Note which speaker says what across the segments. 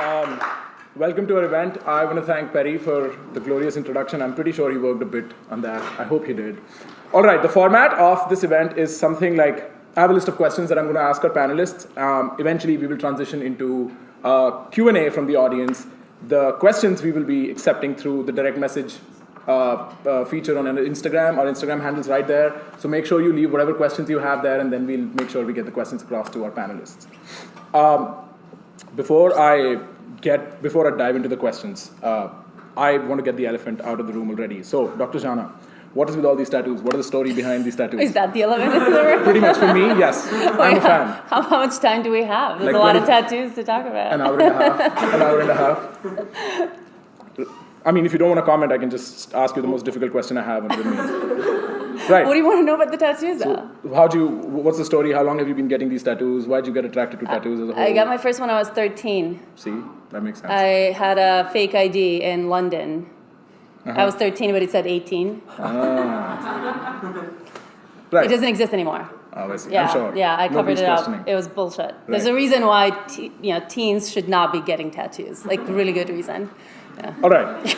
Speaker 1: Welcome to our event. I want to thank Perry for the glorious introduction. I'm pretty sure he worked a bit on that. I hope he did. All right, the format of this event is something like, I have a list of questions that I'm going to ask our panelists. Eventually, we will transition into Q&A from the audience. The questions we will be accepting through the direct message feature on Instagram. Our Instagram handle's right there. So make sure you leave whatever questions you have there, and then we'll make sure we get the questions across to our panelists. Before I dive into the questions, I want to get the elephant out of the room already. So, Dr. Zhana, what is with all these tattoos? What is the story behind these tattoos?
Speaker 2: Is that the elephant in the room?
Speaker 1: Pretty much for me, yes. I'm a fan.
Speaker 2: How much time do we have? There's like a lot of tattoos to talk about.
Speaker 1: An hour and a half. I mean, if you don't want to comment, I can just ask you the most difficult question I have with me. Right.
Speaker 2: What do you want to know about the tattoos, though?
Speaker 1: So what's the story? How long have you been getting these tattoos? Why did you get attracted to tattoos as a whole?
Speaker 2: I got my first one when I was 13.
Speaker 1: See, that makes sense.
Speaker 2: I had a fake ID in London.
Speaker 1: Uh-huh.
Speaker 2: I was 13, but it said 18.
Speaker 1: Right.
Speaker 2: It doesn't exist anymore.
Speaker 1: Oh, I see.
Speaker 2: Yeah,
Speaker 1: I'm sure.
Speaker 2: Yeah, I covered it up. It was bullshit. Right. There's a reason why teens should not be getting tattoos. Like, really good reason. Yeah.
Speaker 1: All right.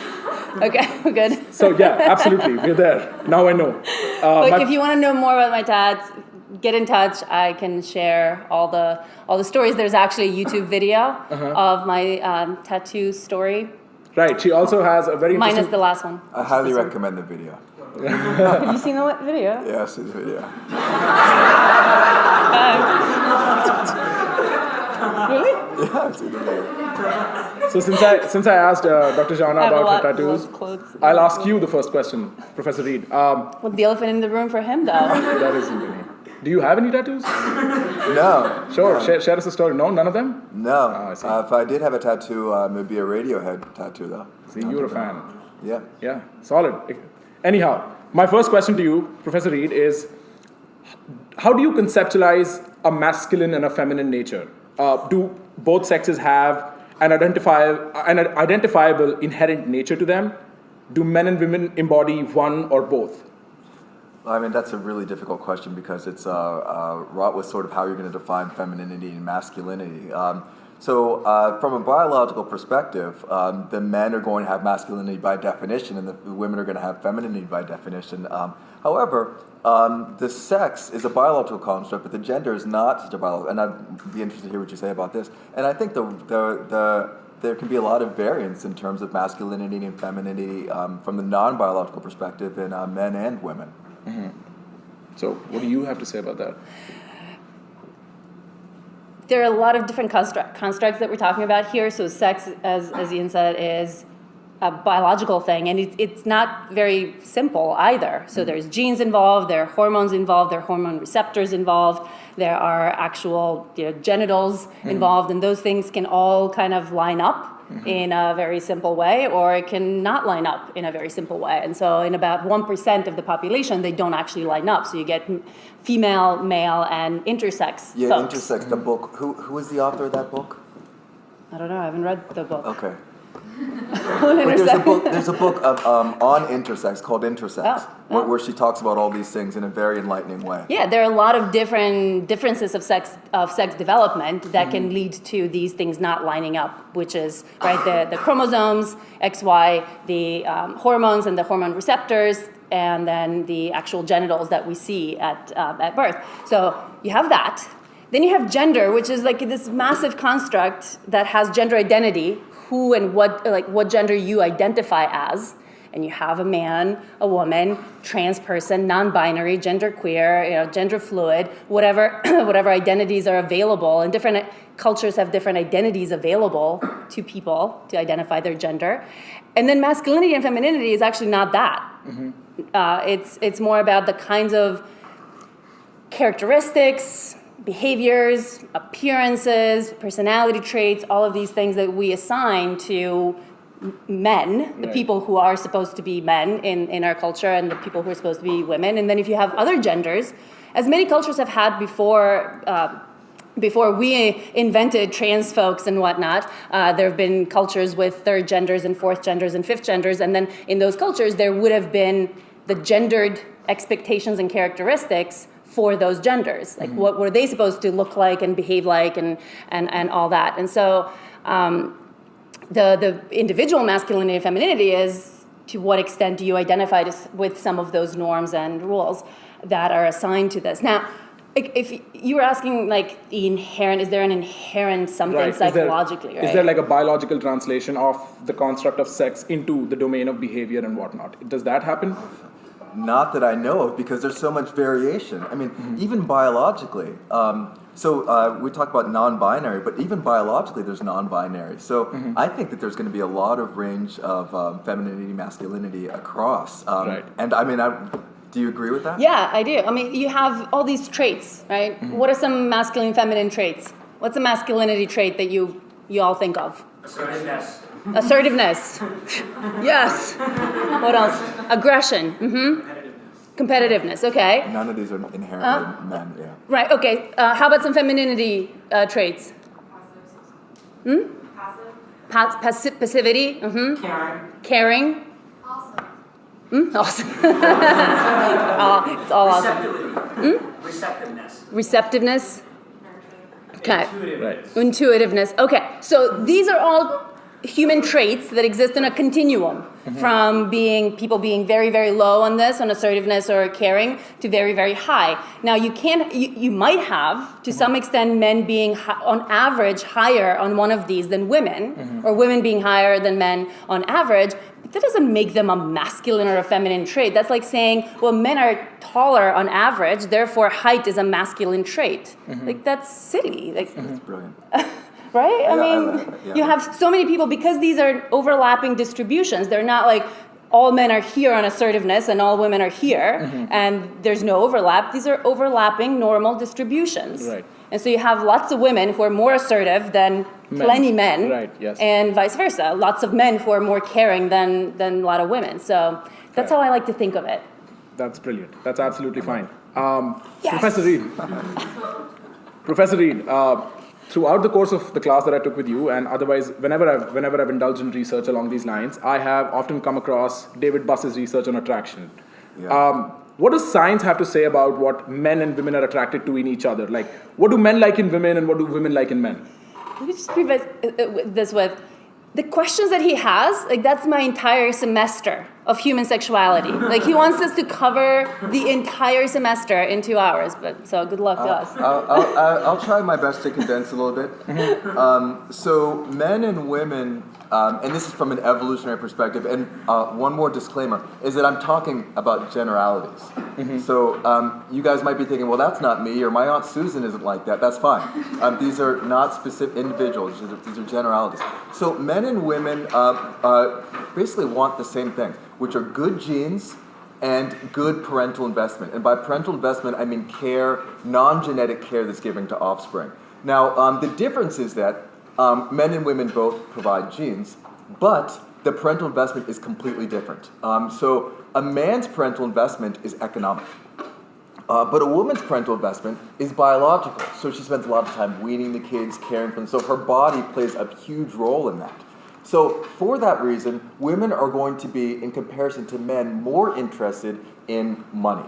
Speaker 2: Okay, we're good.
Speaker 1: So yeah, absolutely, we're there. Now I know.
Speaker 2: But if you want to know more about my tats, get in touch. I can share all the stories. There's actually a YouTube video of my tattoo story.
Speaker 1: Right. She also has a very
Speaker 2: minus the last one.
Speaker 3: I highly recommend the video.
Speaker 2: Have you seen the video?
Speaker 3: Yeah, I've seen the video.
Speaker 2: Really?
Speaker 3: Yeah, I've seen the video.
Speaker 1: So since I asked Dr. Zhana about her tattoos, I'll ask you the first question, Professor Reed.
Speaker 2: What's the elephant in the room for him, though?
Speaker 1: That isn't any. Do you have any tattoos?
Speaker 3: No.
Speaker 1: Sure. No. Share us a story. No, none of them?
Speaker 3: No.
Speaker 1: Oh, I see.
Speaker 3: If I did have a tattoo, it would be a Radiohead tattoo, though.
Speaker 1: See, you're a fan.
Speaker 3: Yeah.
Speaker 1: Yeah, solid. Anyhow, my first question to you, Professor Reed, is how do you conceptualize a masculine and a feminine nature? Do both sexes have an identifiable inherent nature to them? Do men and women embody one or both?
Speaker 3: I mean, that's a really difficult question because it's wrought with sort of how you're going to define femininity and masculinity. So from a biological perspective, the men are going to have masculinity by definition and the women are going to have femininity by definition. However, the sex is a biological construct, but the gender is not such a biological. And I'd be interested to hear what you say about this. And I think there can be a lot of variance in terms of masculinity and femininity from the non-biological perspective in men and women.
Speaker 1: Mm-hmm. So what do you have to say about that?
Speaker 2: There are a lot of different constructs that we're talking about here. So sex, as Ian said, is a biological thing, and it's not very simple either. So there's genes involved, there are hormones involved, there are hormone receptors involved, there are actual genitals involved, and those things can all kind of line up in a very simple way, or it can not line up in a very simple way. And so in about 1% of the population, they don't actually line up. So you get female, male, and intersex folks.
Speaker 3: Intersex, the book. Who is the author of that book?
Speaker 2: I don't know, I haven't read the book.
Speaker 3: Okay. There's a book on intersex called Intersex, where she talks about all these things in a very enlightening way.
Speaker 2: Yeah, there are a lot of differences of sex development that can lead to these things not lining up, which is the chromosomes, XY, the hormones and the hormone receptors, and then the actual genitals that we see at birth. So you have that. Then you have gender, which is like this massive construct that has gender identity. Who and what gender you identify as, and you have a man, a woman, trans person, non-binary, genderqueer, gender fluid, whatever identities are available, and different cultures have different identities available to people to identify their gender. And then masculinity and femininity is actually not that. It's more about the kinds of characteristics, behaviors, appearances, personality traits, all of these things that we assign to men, the people who are supposed to be men in our culture, and the people who are supposed to be women. And then if you have other genders, as many cultures have had before we invented trans folks and whatnot, there have been cultures with third genders and fourth genders and fifth genders, and then in those cultures there would have been the gendered expectations and characteristics for those genders, like what were they supposed to look like and behave like and all that. And so the individual masculinity and femininity is to what extent do you identify with some of those norms and rules that are assigned to this. Now, if you were asking like is there an inherent something psychologically,
Speaker 1: is there like a biological translation of the construct of sex into the domain of behavior and whatnot? Does that happen?
Speaker 3: Not that I know of, because there's so much variation. I mean, even biologically. We talk about non-binary, but even biologically, there's non-binary. So I think that there's going to be a lot of range of femininity, masculinity across.
Speaker 1: Right.
Speaker 3: And I mean, do you agree with that?
Speaker 2: Yeah, I do. I mean, you have all these traits, right? What are some masculine, feminine traits? What's a masculinity trait that you all think of?
Speaker 4: Assertiveness.
Speaker 2: Assertiveness. Yes. What else? Aggression. Competitiveness. Okay.
Speaker 3: None of these are inherently men, yeah.
Speaker 2: Right, okay. How about some femininity traits? Passivity. Caring. Awesome. It's all awesome.
Speaker 4: Receptiveness.
Speaker 2: Receptiveness. Okay.
Speaker 1: Right.
Speaker 2: Intuitiveness. Okay. So these are all human traits that exist in a continuum from people being very, very low on this, on assertiveness or caring, to very, very high. Now, you might have, to some extent, men being on average higher on one of these than women, or women being higher than men on average. But that doesn't make them a masculine or a feminine trait. That's like saying, well, men are taller on average, therefore height is a masculine trait. Like, that's silly. Like,
Speaker 3: That's brilliant.
Speaker 2: right? I mean, you have so many people, because these are overlapping distributions. They're not like all men are here on assertiveness and all women are here, and there's no overlap. These are overlapping normal distributions.
Speaker 1: Right.
Speaker 2: And so you have lots of women who are more assertive than plenty men,
Speaker 1: right, yes.
Speaker 2: and vice versa. Lots of men who are more caring than a lot of women. So that's how I like to think of it.
Speaker 1: That's brilliant. That's absolutely fine.
Speaker 2: Yes.
Speaker 1: Professor Reed, throughout the course of the class that I took with you, and otherwise, whenever I've indulged in research along these lines, I have often come across David Buss's research on attraction.
Speaker 3: Yeah.
Speaker 1: What does science have to say about what men and women are attracted to in each other? Like, what do men like in women and what do women like in men?
Speaker 2: Let me just preface this with the questions that he has. Like, that's my entire semester of human sexuality. Like, he wants us to cover the entire semester in 2 hours. But so good luck to us.
Speaker 3: I'll try my best to condense a little bit. So men and women, and this is from an evolutionary perspective, and one more disclaimer, is that I'm talking about generalities. So you guys might be thinking, well, that's not me, or my Aunt Susan isn't like that. That's fine. These are not specific individuals. These are generalities. So men and women basically want the same thing, which are good genes and good parental investment. And by parental investment, I mean care, non-genetic care that's given to offspring. Now, the difference is that men and women both provide genes, but the parental investment is completely different. So a man's parental investment is economic, but a woman's parental investment is biological. So she spends a lot of time weaning the kids, caring for them. So her body plays a huge role in that. So for that reason, women are going to be, in comparison to men, more interested in money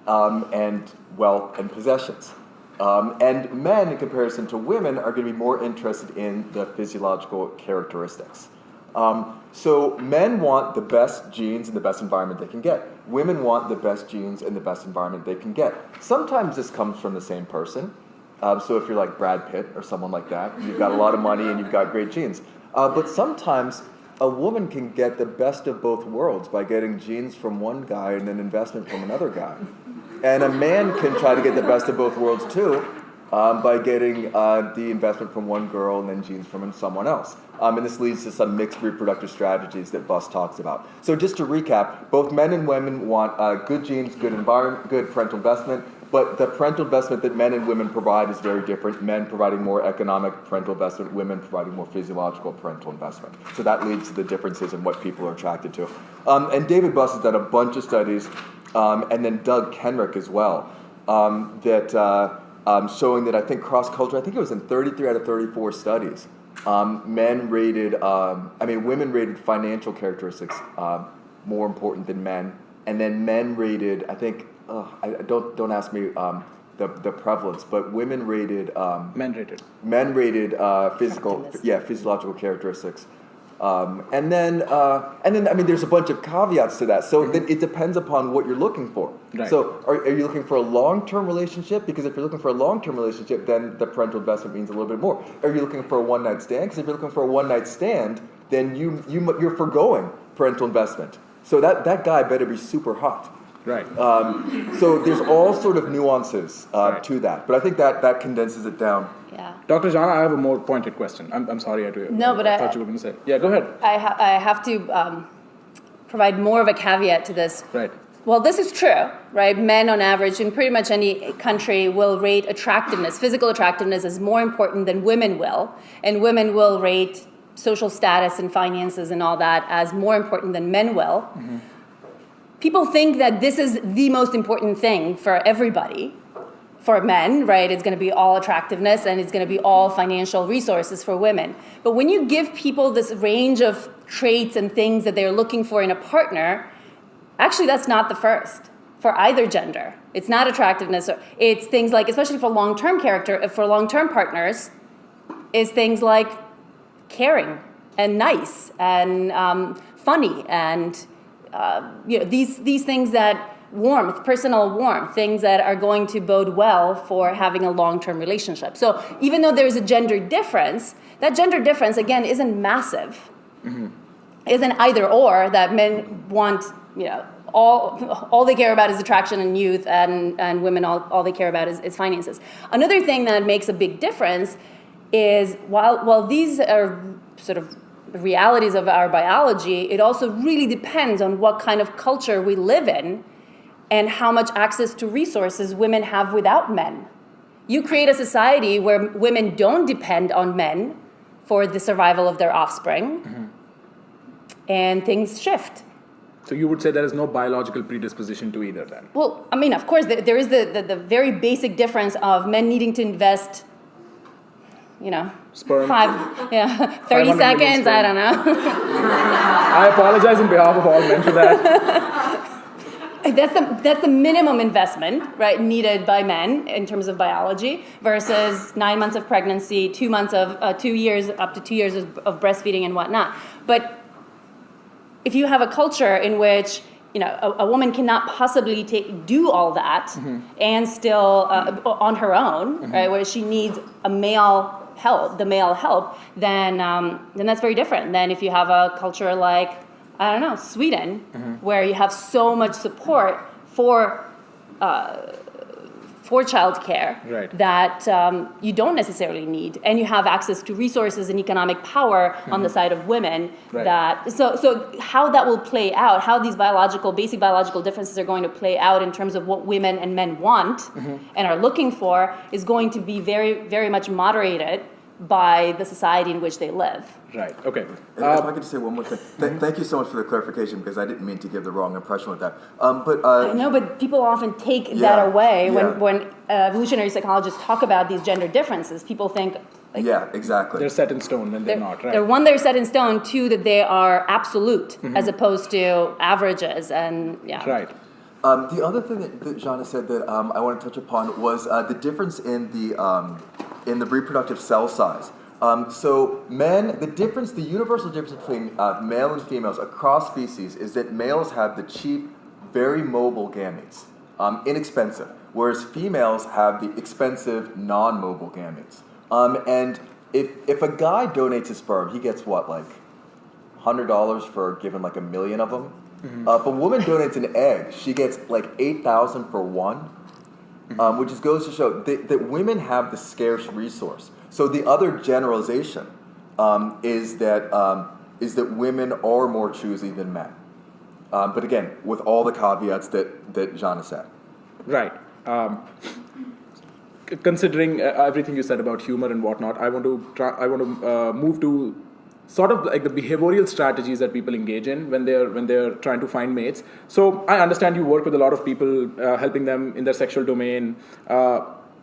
Speaker 3: and wealth and possessions. And men, in comparison to women, are going to be more interested in the physiological characteristics. So men want the best genes and the best environment they can get. Women want the best genes and the best environment they can get. Sometimes this comes from the same person. So if you're like Brad Pitt or someone like that, you've got a lot of money and you've got great genes. But sometimes a woman can get the best of both worlds by getting genes from one guy and an investment from another guy. And a man can try to get the best of both worlds too, by getting the investment from one girl and then genes from someone else. And this leads to some mixed reproductive strategies that Buss talks about. So just to recap, both men and women want good genes, good environment, good parental investment, but the parental investment that men and women provide is very different. Men providing more economic parental investment, women providing more physiological parental investment. So that leads to the differences in what people are attracted to. And David Buss has done a bunch of studies, and then Doug Kenrick as well, that showing that I think cross-culture, I think it was in 33 out of 34 studies, women rated financial characteristics more important than men, and then men rated, I think, don't ask me the prevalence, but women rated men rated physiological characteristics And then, I mean, there's a bunch of caveats to that. So it depends upon what you're looking for.
Speaker 1: Right.
Speaker 3: So are you looking for a long-term relationship? Because if you're looking for a long-term relationship, then the parental investment means a little bit more. Are you looking for a one-night stand? Because if you're looking for a one-night stand, then you're foregoing parental investment. So that guy better be super hot.
Speaker 1: Right.
Speaker 3: So there's all sort of nuances
Speaker 1: Right.
Speaker 3: to that. But I think that condenses it down.
Speaker 2: Yeah.
Speaker 1: Dr. Zhana, I have a more pointed question. I'm sorry I had to.
Speaker 2: No, but
Speaker 1: I thought you were going to say. Yeah, go ahead.
Speaker 2: I have to provide more of a caveat to this.
Speaker 1: Right.
Speaker 2: Well, this is true, right? Men on average in pretty much any country will rate attractiveness, physical attractiveness as more important than women will. And women will rate social status and finances and all that as more important than men will. Mm-hmm. People think that this is the most important thing for everybody. For men, right, it's going to be all attractiveness and it's going to be all financial resources for women. But when you give people this range of traits and things that they're looking for in a partner, actually that's not the first for either gender. It's not attractiveness. It's things like, especially for long-term partners, is things like caring and nice and funny and these things that warmth, personal warmth, things that are going to bode well for having a long-term relationship. So even though there's a gender difference, that gender difference, again, isn't massive. Mm-hmm. Isn't either or, that men want, all they care about is attraction and youth, and women, all they care about is finances. Another thing that makes a big difference is while these are sort of realities of our biology, it also really depends on what kind of culture we live in and how much access to resources women have without men. You create a society where women don't depend on men for the survival of their offspring, mm-hmm. and things shift.
Speaker 1: So you would say there is no biological predisposition to either then?
Speaker 2: Well, I mean, of course, there is the very basic difference of men needing to invest,
Speaker 1: Sperm.
Speaker 2: 30 seconds, I don't know.
Speaker 1: I apologize on behalf of all men for that.
Speaker 2: That's the minimum investment, right, needed by men in terms of biology versus 9 months of pregnancy, 2 months of 2 years, up to 2 years of breastfeeding and whatnot. But if you have a culture in which a woman cannot possibly do all that, mm-hmm. and still on her own, mm-hmm. right, where she needs the male help, then that's very different than if you have a culture like, I don't know, Sweden, mm-hmm. where you have so much support for childcare, right. that you don't necessarily need, and you have access to resources and economic power, mm-hmm. on the side of women. Right. So how that will play out, how these basic biological differences are going to play out in terms of what women and men want, mm-hmm. and are looking for, is going to be very, very much moderated by the society in which they live.
Speaker 1: Right, okay.
Speaker 3: If I could just say one more thing. Thank you so much for the clarification, because I didn't mean to give the wrong impression with that. I
Speaker 2: know, but people often take that away when evolutionary psychologists talk about these gender differences. People think,
Speaker 3: exactly.
Speaker 1: They're set in stone when they're not, right?
Speaker 2: They're set in stone, two, that they are absolute, mm-hmm. as opposed to averages, and
Speaker 1: Right.
Speaker 3: The other thing that Zhana said that I want to touch upon was the difference in the reproductive cell size. So men, the universal difference between male and females across species is that males have the cheap, very mobile gametes, inexpensive, whereas females have the expensive, non-mobile gametes. And if a guy donates his sperm, he gets what, like $100 for giving like 1 million of them? Mm-hmm. If a woman donates an egg, she gets like 8,000 for one, mm-hmm. Which just goes to show that women have the scarce resource. So the other generalization is that women are more choosy than men. But again, with all the caveats that Zhana said.
Speaker 1: Right. Considering everything you said about humor and whatnot, I want to move to sort of like the behavioral strategies that people engage in when they're trying to find mates. So I understand you work with a lot of people, helping them in their sexual domain.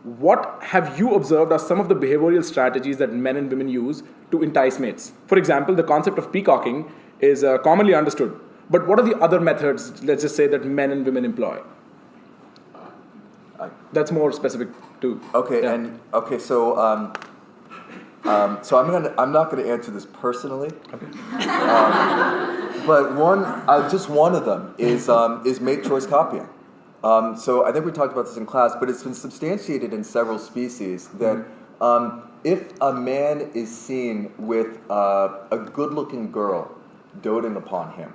Speaker 1: What have you observed are some of the behavioral strategies that men and women use to entice mates? For example, the concept of peacocking is commonly understood. But what are the other methods, let's just say, that men and women employ? That's more specific to...
Speaker 3: Okay, so So I'm not going to answer this personally. Okay. But just one of them is mate choice copying. So I think we talked about this in class, but it's been substantiated in several species that if a man is seen with a good-looking girl doting upon him,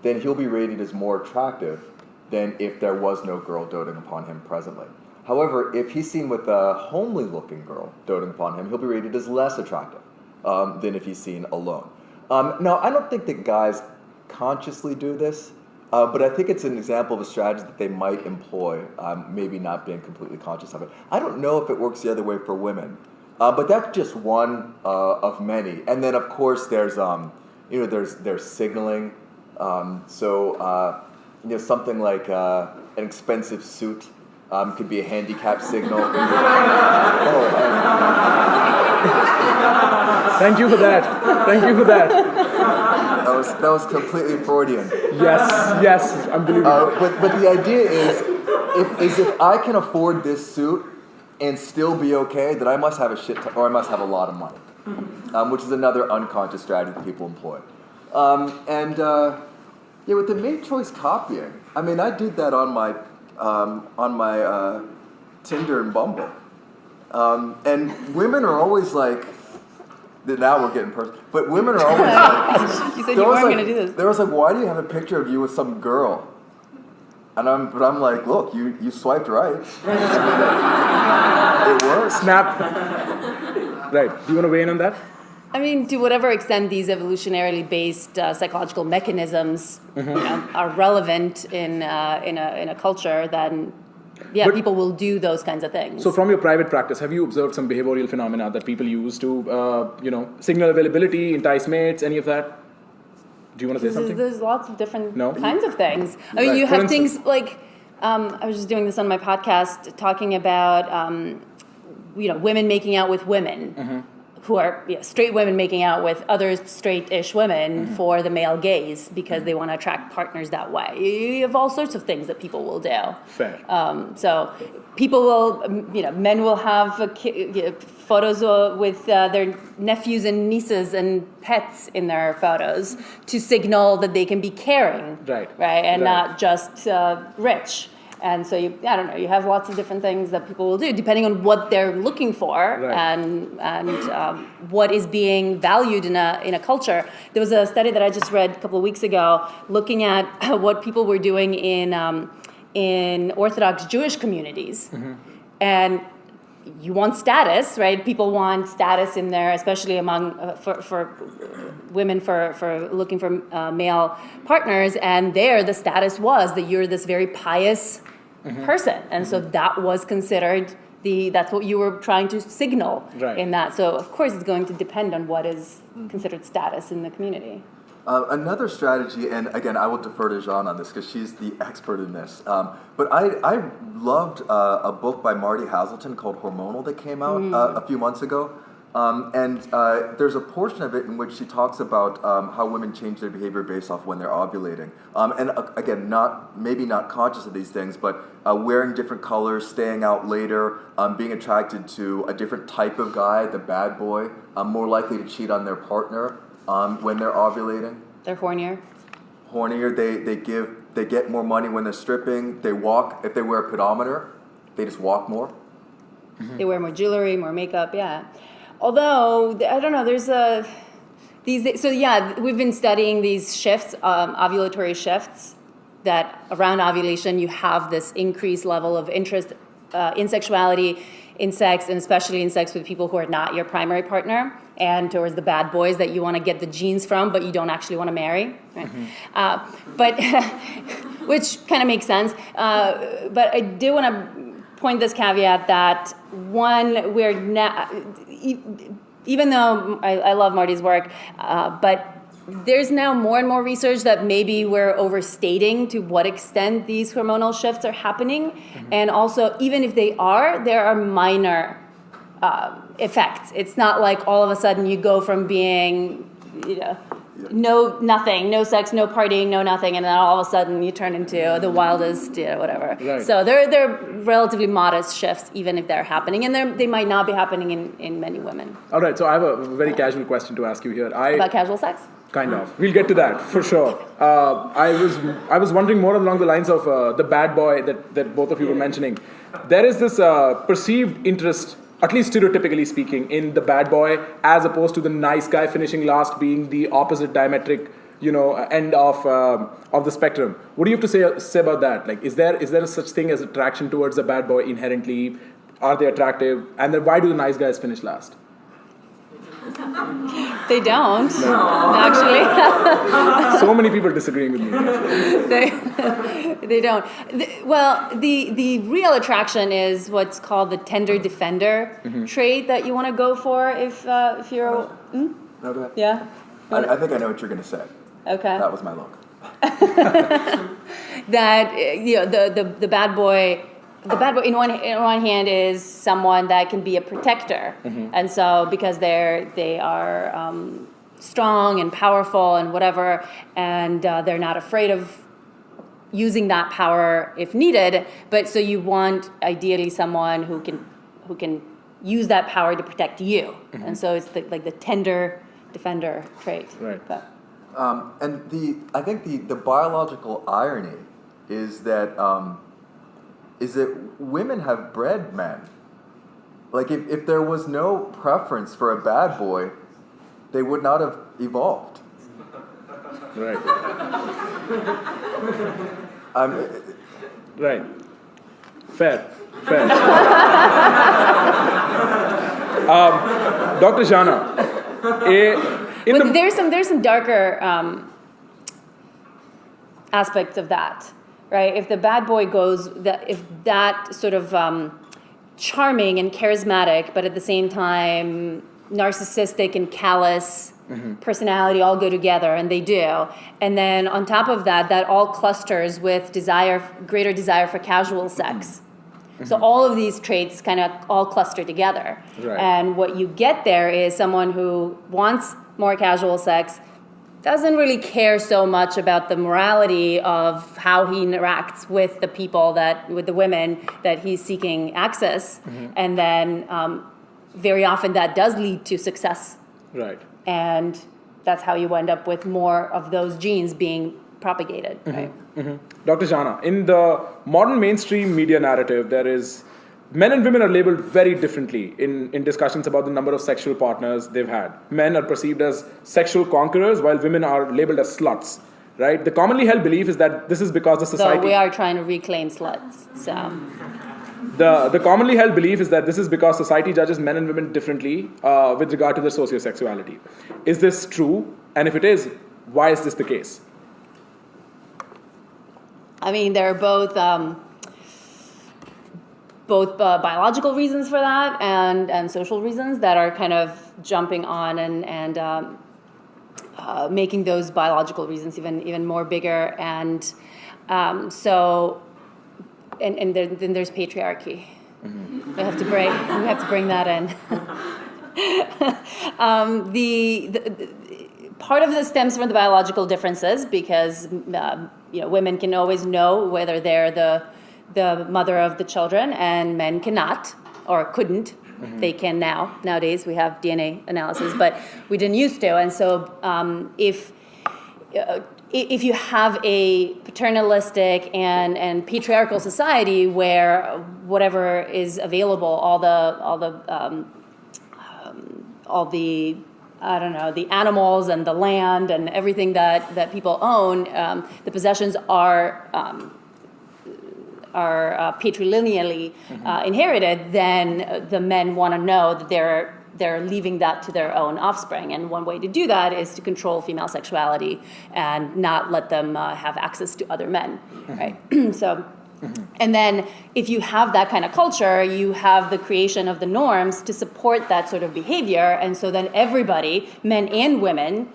Speaker 3: then he'll be rated as more attractive than if there was no girl doting upon him presently. However, if he's seen with a homely-looking girl doting upon him, he'll be rated as less attractive than if he's seen alone. Now, I don't think that guys consciously do this, but I think it's an example of a strategy that they might employ, maybe not being completely conscious of it. I don't know if it works the other way for women, but that's just one of many. And then, of course, there's there's signaling. Something like an expensive suit could be a handicap signal.
Speaker 1: Thank you for that. Thank you for that.
Speaker 3: That was completely Freudian.
Speaker 1: Yes, unbelievable.
Speaker 3: But the idea is if I can afford this suit and still be okay, then I must have or I must have a lot of money, which is another unconscious strategy that people employ. With the mate choice copying, I mean, I did that on my Tinder and Bumble, and women are always like. Now we're getting personal, but women are always like.
Speaker 2: You said you weren't going to do this.
Speaker 3: They was like, "Why do you have a picture of you with some girl?" And I'm like, "Look, you swiped right. It works."
Speaker 1: Snap. Right. Do you want to weigh in on that?
Speaker 2: I mean, to whatever extent these evolutionarily based psychological mechanisms are relevant in a culture, then people will do those kinds of things.
Speaker 1: So from your private practice, have you observed some behavioral phenomena that people use to, signal availability, entice mates, any of that? Do you want to say something?
Speaker 2: There's lots of different kinds of things. I mean,
Speaker 1: Right.
Speaker 2: you have things like, I was just doing this on my podcast, talking about, women making out with women. Who are straight women making out with other straight-ish women for the male gaze because they want to attract partners that way. You have all sorts of things that people will do.
Speaker 1: Fair.
Speaker 2: So people will, men will have photos with their nephews and nieces and pets in their photos to signal that they can be caring,
Speaker 1: right,
Speaker 2: and not just rich. And so you have lots of different things that people will do depending on what they're looking for and what is being valued in a culture. There was a study that I just read a couple of weeks ago looking at what people were doing in Orthodox Jewish communities, and you want status, right? People want status in there, especially among for women for looking for male partners, and there the status was that you're this very pious person, and so that was considered that's what you were trying to signal in that. So of course it's going to depend on what is considered status in the community.
Speaker 3: Another strategy, and again, I will defer to Zhana on this because she's the expert in this. But I loved a book by Marty Haselton called Hormonal that came out a few months ago. And there's a portion of it in which she talks about how women change their behavior based off when they're ovulating. And again, maybe not conscious of these things, but wearing different colors, staying out later, being attracted to a different type of guy, the bad boy, more likely to cheat on their partner when they're ovulating.
Speaker 2: They're hornier.
Speaker 3: They get more money when they're stripping. They walk, if they wear a pedometer, they just walk more.
Speaker 2: They wear more jewelry, more makeup, Although, I don't know, we've been studying these shifts, ovulatory shifts, that around ovulation you have this increased level of interest in sexuality, in sex, and especially in sex with people who are not your primary partner, and towards the bad boys that you want to get the genes from, but you don't actually want to marry. Right? But which kind of makes sense. But I do want to point this caveat that one, we're now, even though I love Marty's work, but there's now more and more research that maybe we're overstating to what extent these hormonal shifts are happening. And also, even if they are, there are minor effects. It's not like all of a sudden you go from being, nothing, no sex, no partying, no nothing, and then all of a sudden you turn into the wildest, whatever.
Speaker 1: Right.
Speaker 2: So they're relatively modest shifts, even if they're happening, and they might not be happening in many women.
Speaker 1: All right, so I have a very casual question to ask you here.
Speaker 2: About casual sex?
Speaker 1: Kind of. We'll get to that for sure. I was wondering more along the lines of the bad boy that both of you were mentioning. There is this perceived interest, at least stereotypically speaking, in the bad boy as opposed to the nice guy finishing last being the opposite diametric, end of the spectrum. What do you have to say about that? Like, is there a such thing as attraction towards the bad boy inherently? Are they attractive? And then why do the nice guys finish last?
Speaker 2: They don't, actually.
Speaker 1: So many people disagreeing with me.
Speaker 2: They don't. The real attraction is what's called the tender defender trait that you want to go for if you're.
Speaker 3: No, go ahead.
Speaker 2: Yeah.
Speaker 3: I think I know what you're going to say.
Speaker 2: Okay.
Speaker 3: That was my look.
Speaker 2: That the bad boy. The bad boy, in one hand, is someone that can be a protector, and so because they are strong and powerful and whatever, and they're not afraid of using that power if needed. But so you want ideally someone who can use that power to protect you, and so it's the tender defender trait.
Speaker 1: Right.
Speaker 2: But,
Speaker 3: And I think the biological irony is that women have bred men. Like if there was no preference for a bad boy, they would not have evolved.
Speaker 1: Right. Right. Fair. Dr. Zhana,
Speaker 2: there's some darker aspects of that. Right, if the bad boy if that sort of charming and charismatic, but at the same time narcissistic and callous personality all go together, and they do. And then on top of that all clusters with greater desire for casual sex. So all of these traits kind of all cluster together.
Speaker 1: Right.
Speaker 2: And what you get there is someone who wants more casual sex, doesn't really care so much about the morality of how he interacts with with the women that he's seeking access. And then very often that does lead to success.
Speaker 1: Right.
Speaker 2: And that's how you end up with more of those genes being propagated. Right?
Speaker 1: Dr. Zhana, in the modern mainstream media narrative, men and women are labeled very differently in discussions about the number of sexual partners they've had. Men are perceived as sexual conquerors, while women are labeled as sluts, right? The commonly held belief is that this is because the society...
Speaker 2: So we are trying to reclaim sluts, so...
Speaker 1: The commonly held belief is that this is because society judges men and women differently with regard to their sociosexuality. Is this true? And if it is, why is this the case?
Speaker 2: I mean, there are both biological reasons for that and social reasons that are kind of jumping on and making those biological reasons even more bigger. And then there's patriarchy. We have to bring that in. The part of this stems from the biological differences because women can always know whether they're the mother of the children, and men cannot or couldn't. They can now. Nowadays we have DNA analysis, but we didn't used to. And so if you have a paternalistic and patriarchal society where whatever is available, all the the animals and the land and everything that people own, the possessions are patrilineally inherited, then the men want to know that they're leaving that to their own offspring. And one way to do that is to control female sexuality and not let them have access to other men, right? So, and then if you have that kind of culture, you have the creation of the norms to support that sort of behavior. And so then everybody, men and women,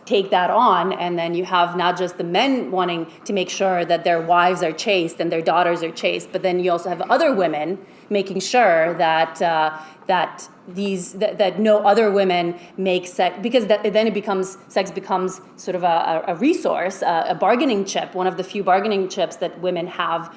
Speaker 2: take that on, and then you have not just the men wanting to make sure that their wives are chaste and their daughters are chaste, but then you also have other women making sure that that no other women make sex, because then sex becomes sort of a resource, a bargaining chip, one of the few bargaining chips that women have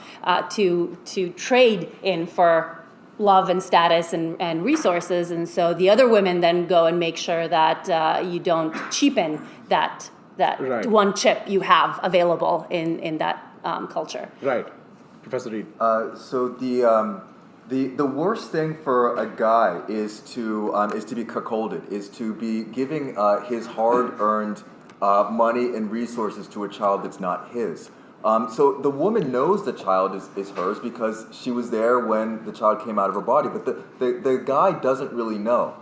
Speaker 2: to trade in for love and status and resources. And so the other women then go and make sure that you don't cheapen that
Speaker 1: Right.
Speaker 2: one chip you have available in that culture.
Speaker 1: Right. Professor Reed.
Speaker 3: So the worst thing for a guy is to be cuckolded, is to be giving his hard-earned money and resources to a child that's not his. So the woman knows the child is hers because she was there when the child came out of her body, but the guy doesn't really know.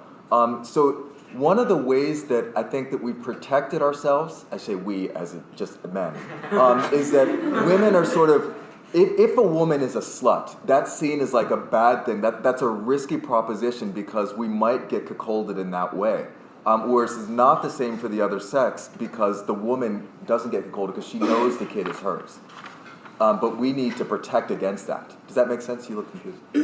Speaker 3: So one of the ways that I think that we protected ourselves, I say we as just men, is that women are sort of, if a woman is a slut, that's seen as like a bad thing. That's a risky proposition because we might get cuckolded in that way. Whereas it's not the same for the other sex because the woman doesn't get cuckolded because she knows the kid is hers. But we need to protect against that. Does that make sense? You look confused.
Speaker 5: Yeah,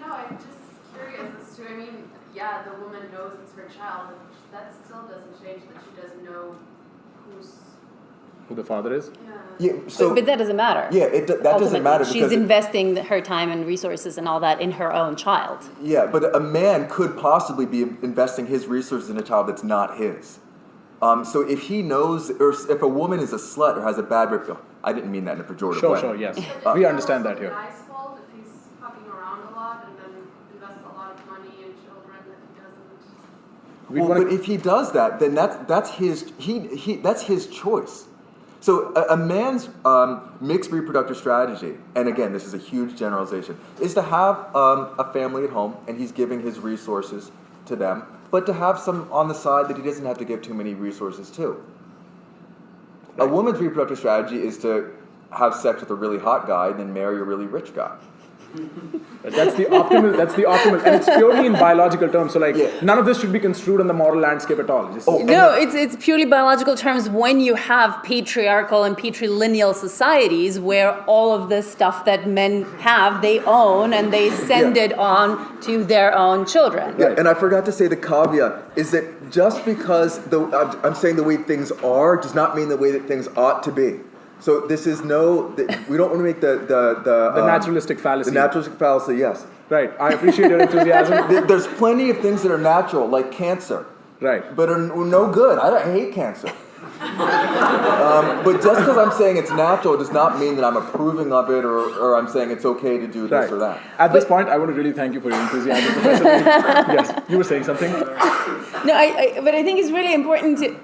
Speaker 5: no, I'm just curious as to, I mean, yeah, the woman knows it's her child, but that still doesn't change that she doesn't know
Speaker 1: Who the father is?
Speaker 3: Yeah, so
Speaker 2: But that doesn't matter.
Speaker 3: yeah, that doesn't
Speaker 2: Ultimately,
Speaker 3: matter
Speaker 2: she's
Speaker 3: because
Speaker 2: investing her time and resources and all that in her own child.
Speaker 3: yeah, but a man could possibly be investing his resources in a child that's not his. So if he knows, or if a woman is a slut or has a bad reputation, I didn't mean that in a pejorative way.
Speaker 1: Sure, yes.
Speaker 5: But
Speaker 1: We
Speaker 5: it's
Speaker 1: understand
Speaker 5: also
Speaker 1: that here.
Speaker 5: the guy's fault if he's fucking around a lot and then invests a lot of money in children that he doesn't.
Speaker 1: We
Speaker 3: Well,
Speaker 1: wanna-
Speaker 3: but if he does that, then that's his choice. So a man's mixed reproductive strategy, and again, this is a huge generalization, is to have a family at home, and he's giving his resources to them, but to have some on the side that he doesn't have to give too many resources to. A woman's reproductive strategy is to have sex with a really hot guy and then marry a really rich guy.
Speaker 1: That's the optimal, and it's purely in biological terms. So like,
Speaker 3: Yeah.
Speaker 1: none of this should be construed in the moral landscape at all. Just,
Speaker 2: No, it's purely biological terms when you have patriarchal and patrilineal societies where all of the stuff that men have, they own and they send it on to their own children.
Speaker 3: Yeah, and I forgot to say the caveat is that just because I'm saying the way things are does not mean the way that things ought to be. So this is we don't want to make the
Speaker 1: naturalistic fallacy.
Speaker 3: The naturalistic fallacy, yes.
Speaker 1: Right. I appreciate your enthusiasm.
Speaker 3: There's plenty of things that are natural, like cancer,
Speaker 1: Right.
Speaker 3: but are no good. I hate cancer. But just because I'm saying it's natural does not mean that I'm approving of it or I'm saying it's okay to do this or that.
Speaker 1: At this point, I want to really thank you for your enthusiasm, Professor. Yes, you were saying something?
Speaker 2: No, but I think it's really important to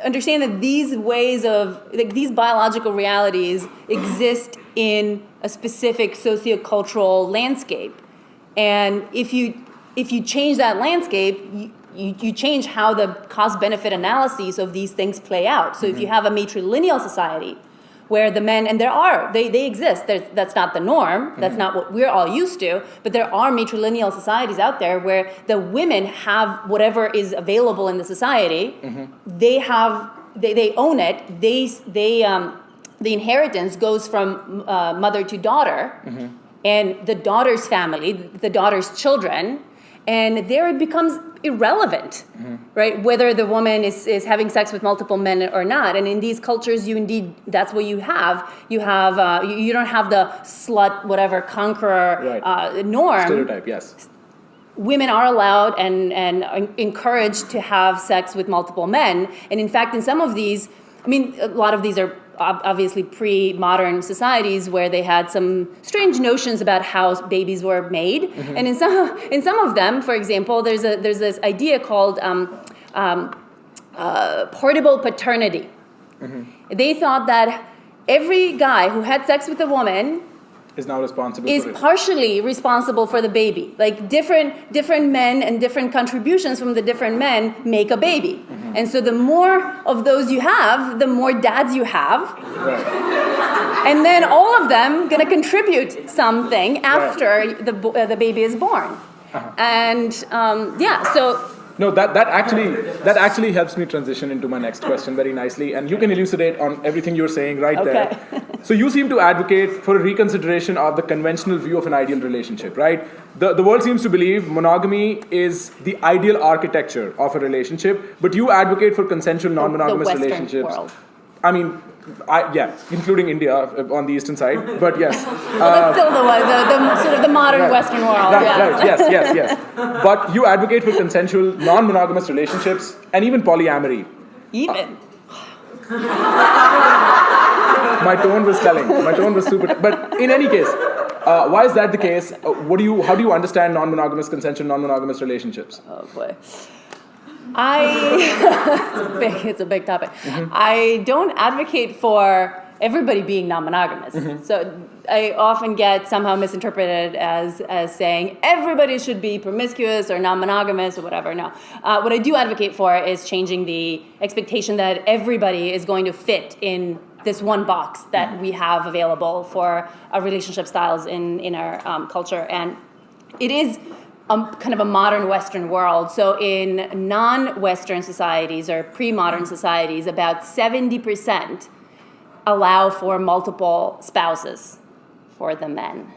Speaker 2: understand that these ways of, like, these biological realities exist in a specific sociocultural landscape. And if you change that landscape, you change how the cost-benefit analyses of these things play out. So if you have a matrilineal society where the men, and they exist, that's not the norm, that's not what we're all used to, but there are matrilineal societies out there where the women have whatever is available in the society, they own it, the inheritance goes from mother to daughter, and the daughter's family, the daughter's children, and there it becomes irrelevant, right? Whether the woman is having sex with multiple men or not. And in these cultures, that's what you have. You don't have the slut, whatever, conqueror norm.
Speaker 1: Stereotype, yes.
Speaker 2: Women are allowed and encouraged to have sex with multiple men. And in fact, in some of these, I mean, a lot of these are obviously pre-modern societies where they had some strange notions about how babies were made. And in some of them, for example, there's this idea called portable paternity. They thought that every guy who had sex with a woman
Speaker 1: Is now responsible
Speaker 2: is
Speaker 1: for it.
Speaker 2: partially responsible for the baby. Like different men and different contributions from the different men make a baby. And so the more of those you have, the more dads you have.
Speaker 1: Right.
Speaker 2: And then all of them going to contribute something after the baby is born. And so
Speaker 1: No, that actually helps me transition into my next question very nicely, and you can elucidate on everything you're saying right there. So you seem to advocate for a reconsideration of the conventional view of an ideal relationship, right? The world seems to believe monogamy is the ideal architecture of a relationship, but you advocate for consensual non-monogamous
Speaker 2: Western
Speaker 1: relationships.
Speaker 2: world.
Speaker 1: I mean, including India on the eastern side, but yes.
Speaker 2: Well, that's still the sort of the modern
Speaker 1: Right.
Speaker 2: Western world.
Speaker 1: Right,
Speaker 2: yeah.
Speaker 1: right, yes. But you advocate for consensual, non-monogamous relationships and even polyamory.
Speaker 2: Even.
Speaker 1: My tone was telling. My tone was super. But in any case, why is that the case? How do you understand non-monogamous, consensual, non-monogamous relationships?
Speaker 2: Oh boy. It's a big topic.
Speaker 1: Mm-hmm.
Speaker 2: I don't advocate for everybody being non-monogamous.
Speaker 1: Mm-hmm.
Speaker 2: So I often get somehow misinterpreted as saying everybody should be promiscuous or non-monogamous or whatever. No. What I do advocate for is changing the expectation that everybody is going to fit in this one box that we have available for our relationship styles in our culture. And it is kind of a modern Western world. So in non-Western societies or pre-modern societies, about 70% allow for multiple spouses for the men.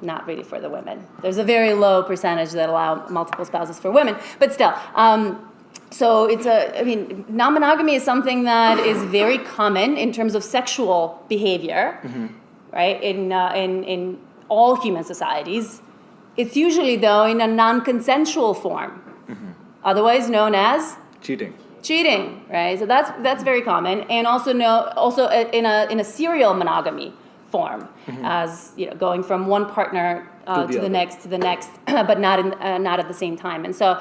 Speaker 2: Not really for the women. There's a very low percentage that allow multiple spouses for women, but still. So non-monogamy is something that is very common in terms of sexual behavior, right? In all human societies. It's usually, though, in a non-consensual form, otherwise known as cheating, right? So that's very common, and also in a serial monogamy form, as going from one partner to the next, but not at the same time. And so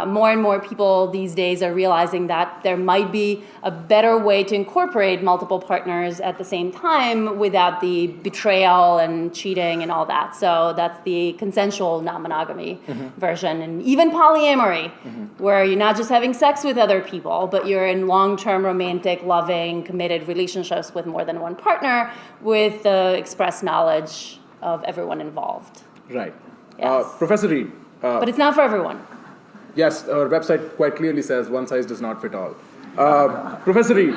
Speaker 2: more and more people these days are realizing that there might be a better way to incorporate multiple partners at the same time without the betrayal and cheating and all that. So that's the consensual non-monogamy version. And even polyamory, where you're not just having sex with other people, but you're in long-term romantic, loving, committed relationships with more than one partner with the express knowledge of everyone involved.
Speaker 1: Right.
Speaker 2: Yes.
Speaker 1: Professor Reed.
Speaker 2: But it's not for everyone.
Speaker 1: Yes, our website quite clearly says one size does not fit all. Professor Reed,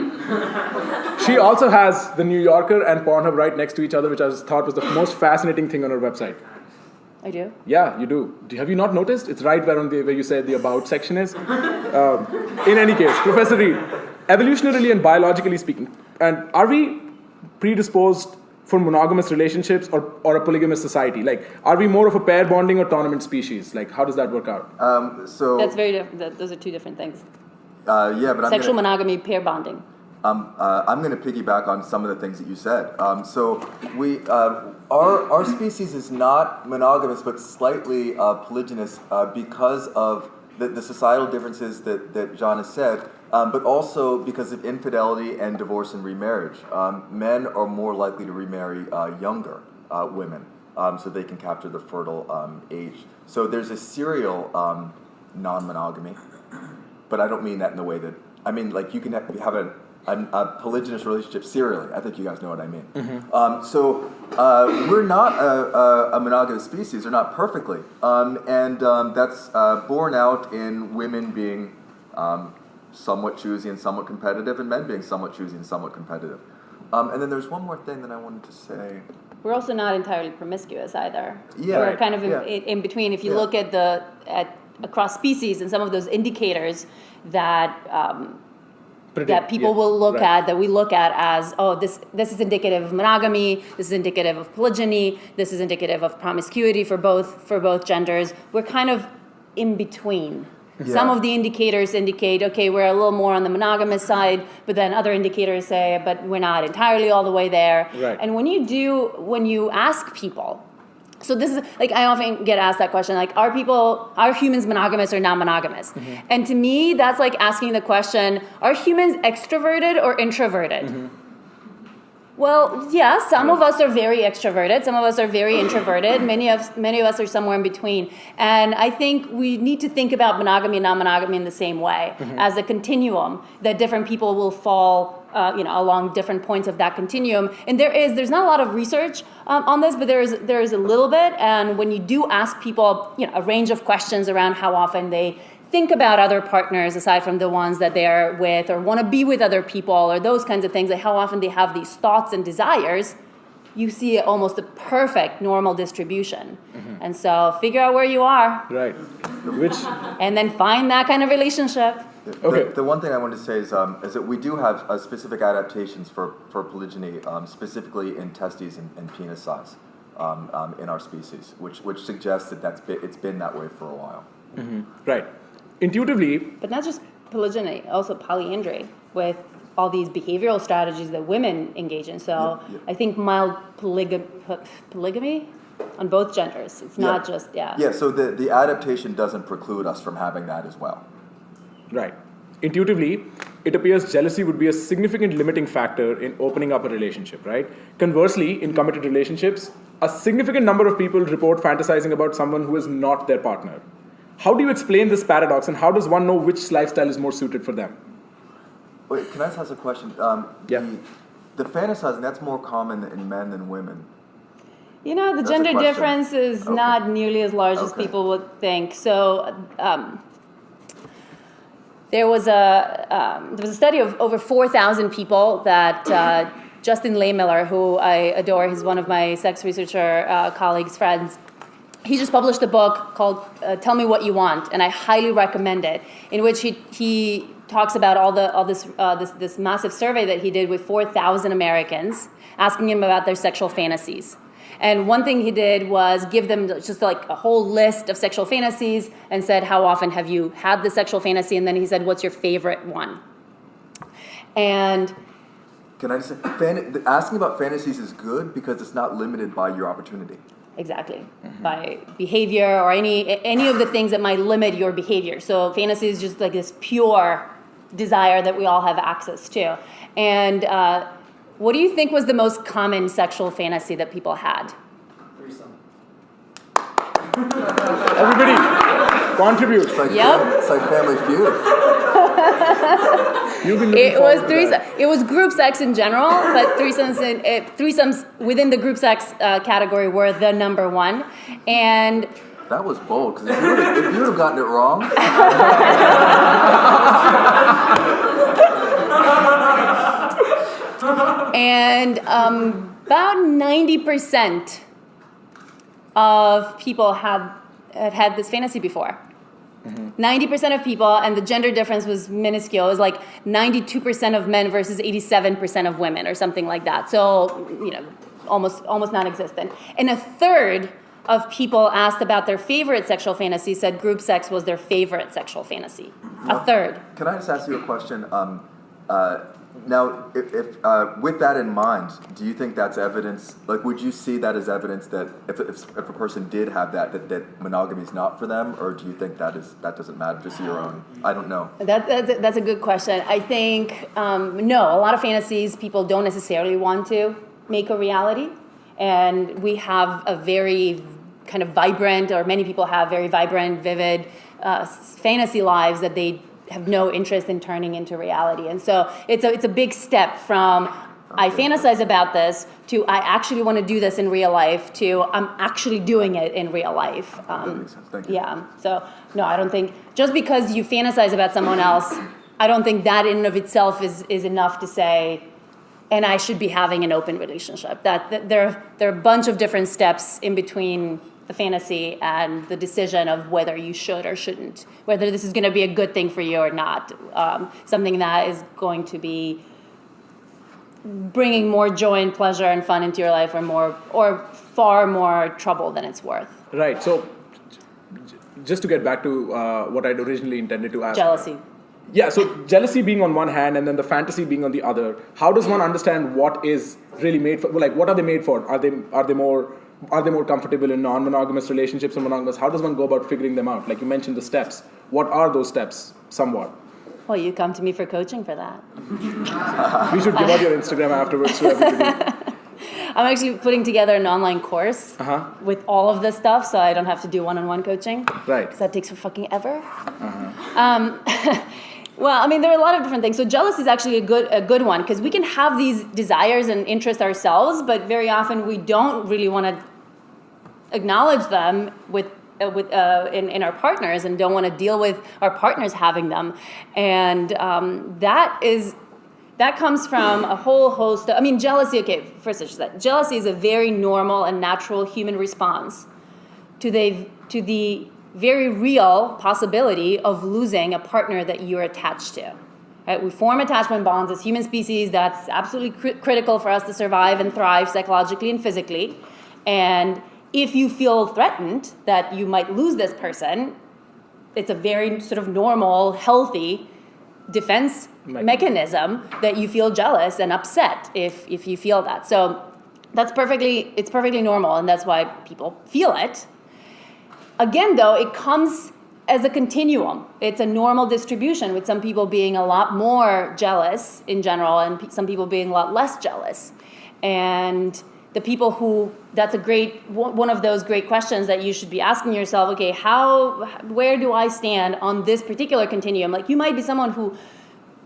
Speaker 1: she also has the New Yorker and Pornhub right next to each other, which I thought was the most fascinating thing on her website.
Speaker 2: I do?
Speaker 1: Yeah, you do. Have you not noticed? It's right where you said the About section is. In any case, Professor Reed, evolutionarily and biologically speaking, and are we predisposed for monogamous relationships or a polygamous society? Like, are we more of a pair bonding or tournament species? Like, how does that work out?
Speaker 2: That's very different. Those are two different things.
Speaker 3: But
Speaker 2: sexual monogamy, pair bonding.
Speaker 3: I'm going to piggyback on some of the things that you said. So we, our species is not monogamous, but slightly polygynous because of the societal differences that Zhana said. But also because of infidelity and divorce and remarriage. Men are more likely to remarry younger women so they can capture the fertile age. So there's a serial non-monogamy, but I don't mean that in the way that, I mean, like you can have a polygynous relationship serially. I think you guys know what I mean. So we're not a monogamous species, or not perfectly. And that's borne out in women being somewhat choosy and somewhat competitive, and men being somewhat choosy and somewhat competitive. And then there's one more thing that I wanted to say.
Speaker 2: We're also not entirely promiscuous either.
Speaker 3: Yeah,
Speaker 2: we're kind of in between. If you look at across species and some of those indicators that that people will look at, that we look at as, this is indicative of monogamy, this is indicative of polygyny, this is indicative of promiscuity for both genders. We're kind of in between. Yeah. Some of the indicators indicate, okay, we're a little more on the monogamous side, but then other indicators say, but we're not entirely all the way there.
Speaker 1: Right.
Speaker 2: And when you ask people, so this is, like, I often get asked that question, like, are humans monogamous or non-monogamous? And to me, that's like asking the question, are humans extroverted or introverted? Well, yeah, some of us are very extroverted, some of us are very introverted, many of us are somewhere in between. And I think we need to think about monogamy and non-monogamy in the same way, as a continuum, that different people will fall along different points of that continuum. And there's not a lot of research on this, but there is a little bit. And when you do ask people, a range of questions around how often they think about other partners aside from the ones that they're with, or want to be with other people, or those kinds of things, like how often they have these thoughts and desires, you see almost a perfect normal distribution. And so figure out where you are,
Speaker 1: Right. Which,
Speaker 2: and then find that kind of relationship.
Speaker 1: Okay.
Speaker 3: The one thing I wanted to say is that we do have specific adaptations for polygyny, specifically in testes and penis size in our species, which suggests that it's been that way for a while.
Speaker 1: right. Intuitively,
Speaker 2: But not just polygyny, also polyandry, with all these behavioral strategies that women engage in. So
Speaker 3: Yeah.
Speaker 2: I think mild polygamy on both genders. It's not just,
Speaker 3: Yeah, so the adaptation doesn't preclude us from having that as well.
Speaker 1: right. Intuitively, it appears jealousy would be a significant limiting factor in opening up a relationship, right? Conversely, in committed relationships, a significant number of people report fantasizing about someone who is not their partner. How do you explain this paradox, and how does one know which lifestyle is more suited for them?
Speaker 3: Wait, can I just ask a question?
Speaker 1: Yeah.
Speaker 3: The fantasizing, that's more common in men than women.
Speaker 2: You know, the
Speaker 3: That's a
Speaker 2: gender
Speaker 3: question.
Speaker 2: difference is
Speaker 3: Okay.
Speaker 2: not nearly as large as
Speaker 3: Okay.
Speaker 2: people would think. So there was a study of over 4,000 people that Justin Lehmiller, who I adore, he's one of my sex researcher colleagues, friends, he just published a book called Tell Me What You Want, and I highly recommend it, in which he talks about all this massive survey that he did with 4,000 Americans, asking them about their sexual fantasies. And one thing he did was give them just like a whole list of sexual fantasies and said, how often have you had the sexual fantasy? And then he said, what's your favorite one? And
Speaker 3: Can I just say, asking about fantasies is good because it's not limited by your opportunity.
Speaker 2: exactly, by behavior or any of the things that might limit your behavior. So fantasy is just like this pure desire that we all have access to. And what do you think was the most common sexual fantasy that people had?
Speaker 1: Everybody, contribute.
Speaker 3: It's like,
Speaker 2: Yep.
Speaker 3: It's like Family Feud.
Speaker 1: You've been looking
Speaker 2: It was
Speaker 1: forward to
Speaker 2: threesome.
Speaker 1: that.
Speaker 2: It was group sex in general, but threesomes within the group sex category were the number one. And
Speaker 3: That was bold, because if you would have gotten it wrong,
Speaker 2: about 90% of people had this fantasy before. 90% of people, and the gender difference was minuscule. It was like 92% of men versus 87% of women, or something like that. So, almost non-existent. And a third of people asked about their favorite sexual fantasy said group sex was their favorite sexual fantasy. A third.
Speaker 3: can I just ask you a question? Now, if with that in mind, do you think that's evidence? Like, would you see that as evidence that if a person did have that monogamy is not for them, or do you think that doesn't matter, just your own? I don't know.
Speaker 2: That's a good question. I think, no, a lot of fantasies people don't necessarily want to make a reality. And we have a very kind of vibrant, or many people have very vibrant, vivid fantasy lives that they have no interest in turning into reality. And so it's a big step from I fantasize about this to I actually want to do this in real life to I'm actually doing it in real life.
Speaker 3: That makes sense. Thank you.
Speaker 2: Yeah. So no, I don't think just because you fantasize about someone else, I don't think that in and of itself is enough to say, and I should be having an open relationship. That there are a bunch of different steps in between the fantasy and the decision of whether you should or shouldn't, whether this is going to be a good thing for you or not, something that is going to be bringing more joy and pleasure and fun into your life, or far more trouble than it's worth.
Speaker 1: Right. So, just to get back to what I'd originally intended to ask.
Speaker 2: Jealousy.
Speaker 1: Yeah. So jealousy being on one hand, and then the fantasy being on the other. How does one understand what is really made for? Like, what are they made for? Are they more comfortable in non-monogamous relationships or monogamous? How does one go about figuring them out? Like you mentioned the steps. What are those steps, somewhat?
Speaker 2: Well, you come to me for coaching for that.
Speaker 1: We should give out your Instagram afterwards to everybody.
Speaker 2: I'm actually putting together an online course with all of this stuff, so I don't have to do one-on-one coaching.
Speaker 1: Right.
Speaker 2: Because that takes for fucking ever. Well, I mean, there are a lot of different things. So jealousy is actually a good one, because we can have these desires and interests ourselves, but very often we don't really want to acknowledge them with in our partners and don't want to deal with our partners having them. And that comes from a whole host of, jealousy, okay, first I should say, jealousy is a very normal and natural human response to the very real possibility of losing a partner that you're attached to. Right? We form attachment bonds as human species. That's absolutely critical for us to survive and thrive psychologically and physically. And if you feel threatened that you might lose this person, it's a very sort of normal, healthy defense mechanism that you feel jealous and upset if you feel that. So it's perfectly normal, and that's why people feel it. Again, though, it comes as a continuum. It's a normal distribution, with some people being a lot more jealous in general and some people being a lot less jealous. And the people who, that's one of those great questions that you should be asking yourself, okay, where do I stand on this particular continuum? Like, you might be someone who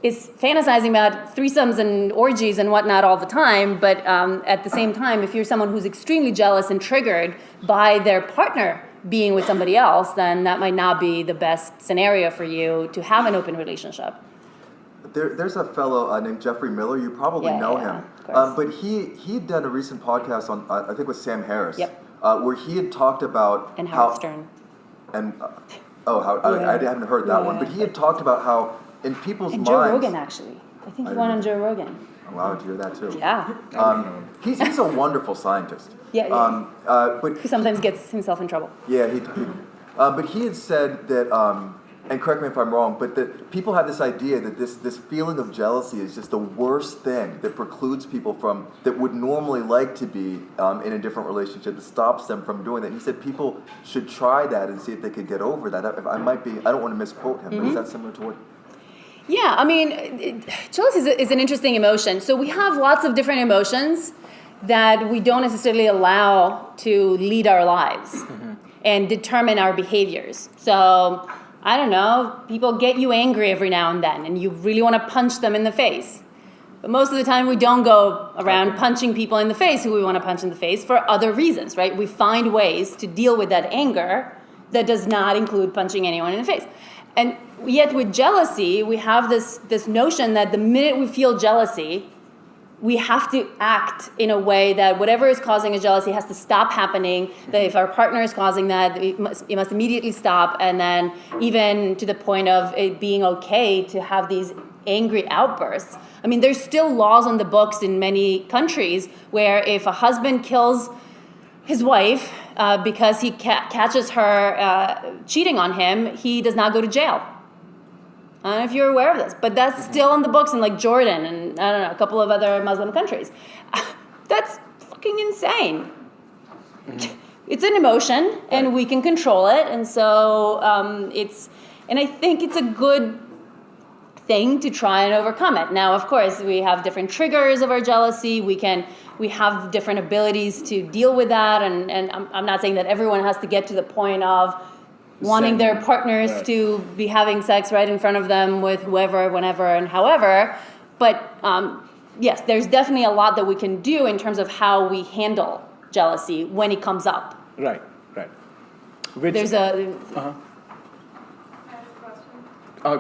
Speaker 2: is fantasizing about threesomes and orgies and whatnot all the time, but at the same time, if you're someone who's extremely jealous and triggered by their partner being with somebody else, then that might not be the best scenario for you to have an open relationship.
Speaker 3: There's a fellow named Jeffrey Miller. You probably know him. But he'd done a recent podcast on, I think, with Sam Harris, where he had talked about
Speaker 2: and Howard Stern.
Speaker 3: And I haven't heard that one, but he had talked about how in people's minds.
Speaker 2: Joe Rogan, actually. I think he went on Joe Rogan.
Speaker 3: Oh, wow, did you hear that too?
Speaker 2: Yeah.
Speaker 3: He's a wonderful scientist.
Speaker 2: Yeah.
Speaker 3: But
Speaker 2: he sometimes gets himself in trouble.
Speaker 3: Yeah, but he had said that, and correct me if I'm wrong, but that people have this idea that this feeling of jealousy is just the worst thing that precludes people from, that would normally like to be in a different relationship, that stops them from doing that. And he said people should try that and see if they could get over that. I don't want to misquote him, but is that similar to what?
Speaker 2: Yeah, jealousy is an interesting emotion. So we have lots of different emotions that we don't necessarily allow to lead our lives and determine our behaviors. So, I don't know, people get you angry every now and then, and you really want to punch them in the face. But most of the time, we don't go around punching people in the face who we want to punch in the face for other reasons, right? We find ways to deal with that anger that does not include punching anyone in the face. And yet with jealousy, we have this notion that the minute we feel jealousy, we have to act in a way that whatever is causing a jealousy has to stop happening, that if our partner is causing that, it must immediately stop, and then even to the point of it being okay to have these angry outbursts. There's still laws on the books in many countries where if a husband kills his wife because he catches her cheating on him, he does not go to jail. I don't know if you're aware of this, but that's still in the books in like Jordan and I don't know, a couple of other Muslim countries. That's fucking insane. It's an emotion and we can control it. And so I think it's a good thing to try and overcome it. Now, of course, we have different triggers of our jealousy. We have different abilities to deal with that. And I'm not saying that everyone has to get to the point of wanting their partners to be having sex right in front of them with whoever, whenever, and however. But yes, there's definitely a lot that we can do in terms of how we handle jealousy when it comes up.
Speaker 1: Right.
Speaker 2: There's a...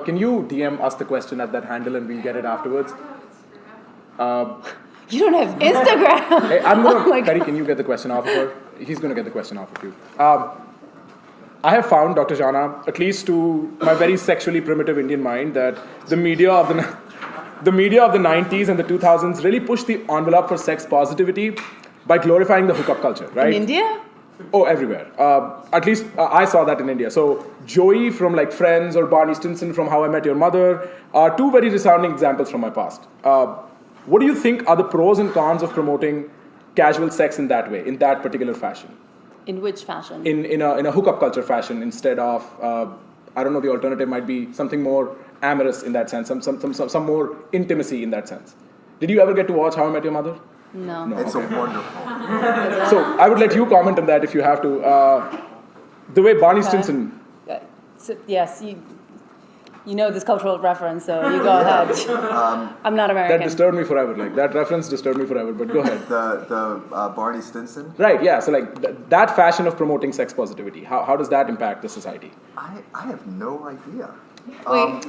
Speaker 1: Can you DM us the question at that handle and we'll get it afterwards?
Speaker 2: You don't have Instagram.
Speaker 1: Hey, Perry, can you get the question off of her? He's going to get the question off of you. I have found, Dr. Zhana, at least to my very sexually primitive Indian mind, that the media of the 90s and the 2000s really pushed the envelope for sex positivity by glorifying the hookup culture, right?
Speaker 2: In India?
Speaker 1: Oh, everywhere. At least I saw that in India. So Joey from like Friends or Barney Stinson from How I Met Your Mother are two very resounding examples from my past. What do you think are the pros and cons of promoting casual sex in that way, in that particular fashion?
Speaker 2: In which fashion?
Speaker 1: In a hookup culture fashion, instead of I don't know, the alternative might be something more amorous in that sense, some more intimacy in that sense. Did you ever get to watch How I Met Your Mother?
Speaker 2: No.
Speaker 3: It's
Speaker 1: okay.
Speaker 3: wonderful.
Speaker 1: So I would let you comment on that if you have to. The way Barney Stinson.
Speaker 2: Yes, you know this cultural reference, so you go ahead. I'm not American.
Speaker 1: That disturbed me forever. Like that reference disturbed me forever. But go ahead.
Speaker 3: The Barney Stinson?
Speaker 1: Right. Yeah. So like that fashion of promoting sex positivity. How does that impact the society?
Speaker 3: I have no idea.
Speaker 2: Wait,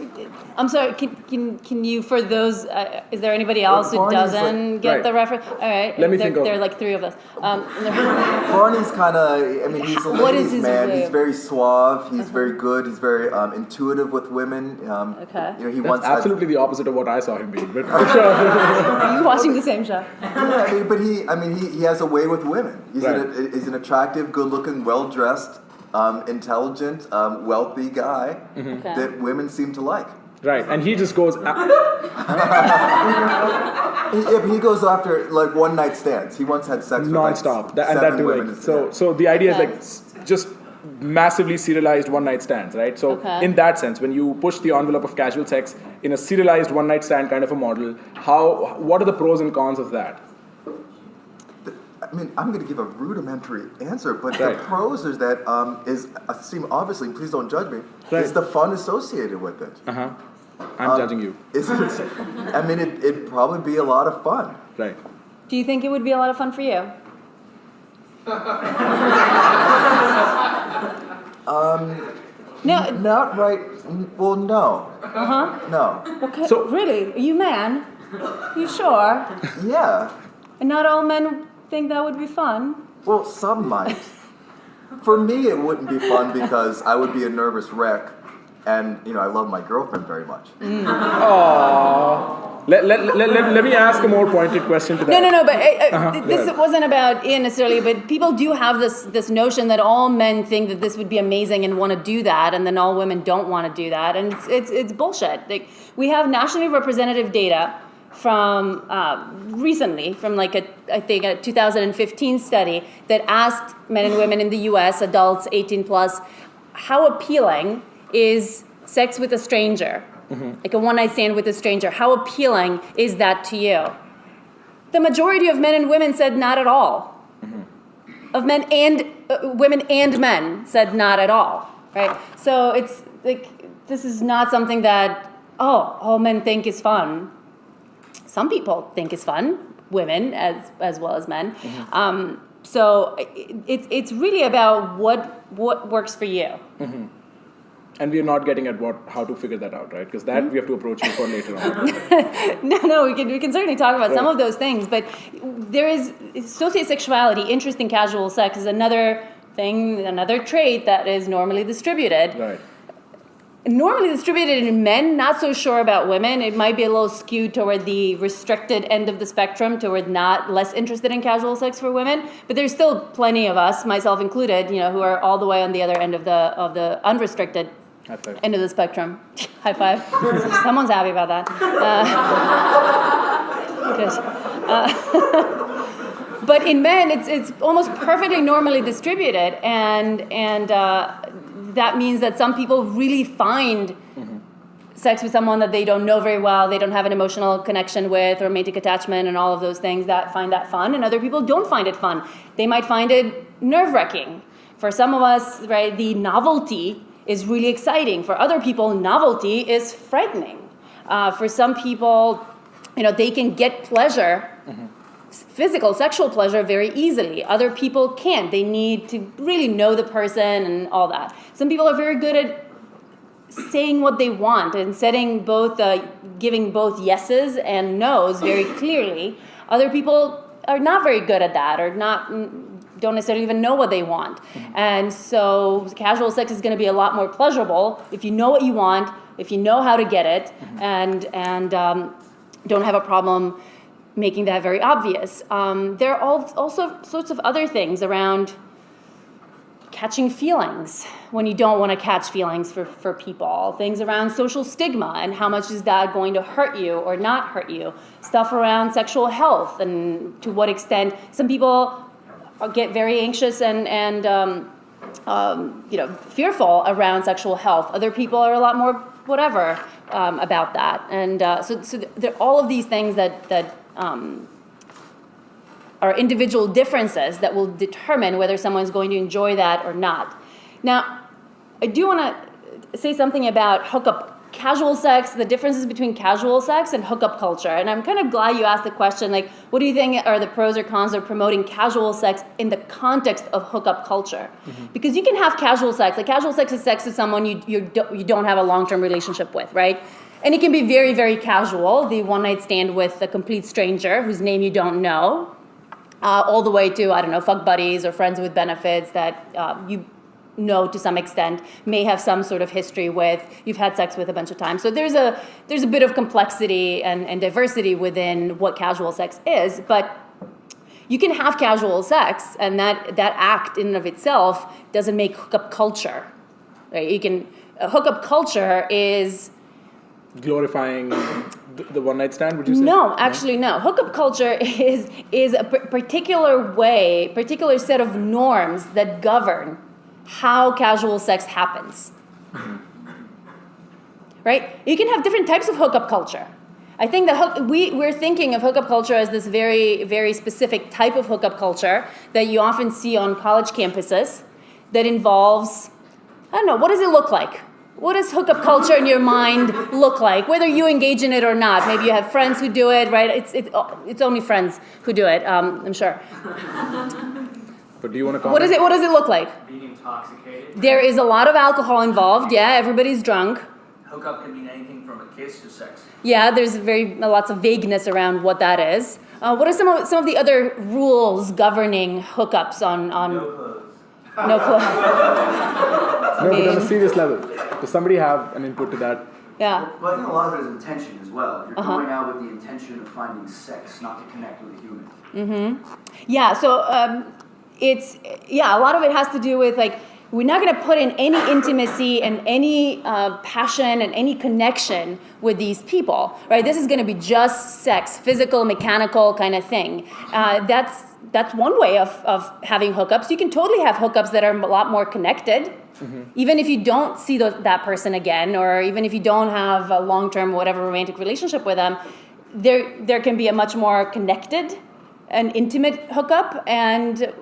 Speaker 2: I'm sorry. Can you, for those, is there anybody else who
Speaker 3: Barney's
Speaker 2: doesn't get
Speaker 1: right.
Speaker 2: the reference? All right.
Speaker 1: Let me think of-
Speaker 2: There are like three of us.
Speaker 3: Barney's kind of, I mean, he's a
Speaker 2: What is
Speaker 3: ladies'
Speaker 2: his
Speaker 3: man.
Speaker 2: way
Speaker 3: He's
Speaker 2: of-
Speaker 3: very suave. He's very good. He's very intuitive with women.
Speaker 2: Okay.
Speaker 3: You know, he
Speaker 1: That's
Speaker 3: once had-
Speaker 1: absolutely the opposite of what I saw him being. But for sure.
Speaker 2: Are you watching the same show?
Speaker 3: Yeah, I mean, he has a way with women. He's
Speaker 1: Right.
Speaker 3: he's an attractive, good-looking, well-dressed, intelligent, wealthy guy
Speaker 2: Okay.
Speaker 3: that women seem to like.
Speaker 1: Right. And he just goes.
Speaker 3: He goes after like one-night stands. He once had sex with
Speaker 1: Non-stop,
Speaker 3: like
Speaker 1: and that
Speaker 3: seven
Speaker 1: too.
Speaker 3: women.
Speaker 1: Like, so the idea is
Speaker 2: Okay.
Speaker 1: like just massively serialized one-night stands, right? So
Speaker 2: Okay.
Speaker 1: in that sense, when you push the envelope of casual sex in a serialized one-night stand kind of a model, what are the pros and cons of that?
Speaker 3: I mean, I'm going to give a rudimentary answer, but
Speaker 1: Right.
Speaker 3: the pros is that seem obviously. Please don't judge me.
Speaker 1: Right.
Speaker 3: Is the fun associated with it?
Speaker 1: I'm judging you.
Speaker 3: I mean, it'd probably be a lot of fun.
Speaker 1: Right.
Speaker 2: Do you think it would be a lot of fun for you? No.
Speaker 3: Not right. Well, no. No.
Speaker 2: Okay.
Speaker 1: So-
Speaker 2: Really? Are you man? You sure?
Speaker 3: Yeah.
Speaker 2: And not all men think that would be fun.
Speaker 3: Well, some might. For me, it wouldn't be fun because I would be a nervous wreck, and I love my girlfriend very much.
Speaker 1: Let me ask a more pointed question to that.
Speaker 2: No. But this
Speaker 1: Go ahead.
Speaker 2: wasn't about Ian necessarily. But people do have this notion that all men think that this would be amazing and want to do that, and then all women don't want to do that, and it's bullshit. Like, we have nationally representative data from recently, from like I think a 2015 study that asked men and women in the U.S., adults 18 plus, how appealing is sex with a stranger, like a one-night stand with a stranger. How appealing is that to you? The majority of men and women said not at all. Of men and women and men said not at all. Right. So it's like this is not something that all men think is fun. Some people think is fun, women as well as men. So it's really about what works for you.
Speaker 1: And we're not getting at how to figure that out, right? Because that we have to approach you for later on.
Speaker 2: No, we can certainly talk about some of those things, but there is sociosexuality, interest in casual sex is another thing, another trait that is normally distributed.
Speaker 1: Right.
Speaker 2: Normally distributed in men, not so sure about women. It might be a little skewed toward the restricted end of the spectrum, toward less interested in casual sex for women. But there's still plenty of us, myself included, who are all the way on the other end of the unrestricted
Speaker 1: High five.
Speaker 2: end of the spectrum. High five. Someone's happy about that. Good. But in men, it's almost perfectly normally distributed, and that means that some people really find sex with someone that they don't know very well, they don't have an emotional connection with, romantic attachment, and all of those things, that find that fun, and other people don't find it fun. They might find it nerve-wracking. For some of us, right, the novelty is really exciting. For other people, novelty is frightening. For some people, they can get pleasure, physical, sexual pleasure very easily. Other people can't. They need to really know the person and all that. Some people are very good at saying what they want and giving both yeses and nos very clearly. Other people are not very good at that, or don't necessarily even know what they want. And so casual sex is going to be a lot more pleasurable if you know what you want, if you know how to get it, and don't have a problem making that very obvious. There are also sorts of other things around catching feelings when you don't want to catch feelings for people. Things around social stigma and how much is that going to hurt you or not hurt you. Stuff around sexual health and to what extent some people get very anxious and fearful around sexual health. Other people are a lot more whatever about that. And so there are all of these things that are individual differences that will determine whether someone's going to enjoy that or not. Now, I do want to say something about hookup casual sex, the differences between casual sex and hookup culture. And I'm kind of glad you asked the question, like, what do you think are the pros or cons of promoting casual sex in the context of hookup culture? Because you can have casual sex. Like, casual sex is sex with someone you don't have a long-term relationship with, right? And it can be very, very casual, the one-night stand with a complete stranger whose name you don't know, all the way to, I don't know, fuck buddies or friends with benefits that you know to some extent, may have some sort of history with, you've had sex with a bunch of times. So there's a bit of complexity and diversity within what casual sex is, but you can have casual sex, and that act in and of itself doesn't make hookup culture. Right? Hookup culture is
Speaker 1: glorifying the one-night stand, would you say?
Speaker 2: No, actually no. Hookup culture is a particular set of norms that govern how casual sex happens. Right? You can have different types of hookup culture. I think that we're thinking of hookup culture as this very, very specific type of hookup culture that you often see on college campuses that involves, I don't know, what does it look like? What does hookup culture in your mind look like? Whether you engage in it or not. Maybe you have friends who do it, right? It's only friends who do it, I'm sure.
Speaker 1: But do you want to comment?
Speaker 2: What does it look like?
Speaker 4: Being intoxicated.
Speaker 2: There is a lot of alcohol involved. Yeah, everybody's drunk.
Speaker 4: Hookup can mean anything from a kiss to sex.
Speaker 2: Yeah, there's lots of vagueness around what that is. What are some of the other rules governing hookups on
Speaker 4: No clothes.
Speaker 2: no clothes?
Speaker 1: No, but on a serious level, does somebody have an input to that?
Speaker 2: Yeah.
Speaker 6: Well, I think a lot of it is intention as well. You're going out with the intention of finding sex, not to connect with a human.
Speaker 2: Yeah, so a lot of it has to do with, like, we're not going to put in any intimacy and any passion and any connection with these people, right? This is going to be just sex, physical, mechanical kind of thing. That's one way of having hookups. You can totally have hookups that are a lot more connected, even if you don't see that person again, or even if you don't have a long-term, whatever, romantic relationship with them. There can be a much more connected and intimate hookup, and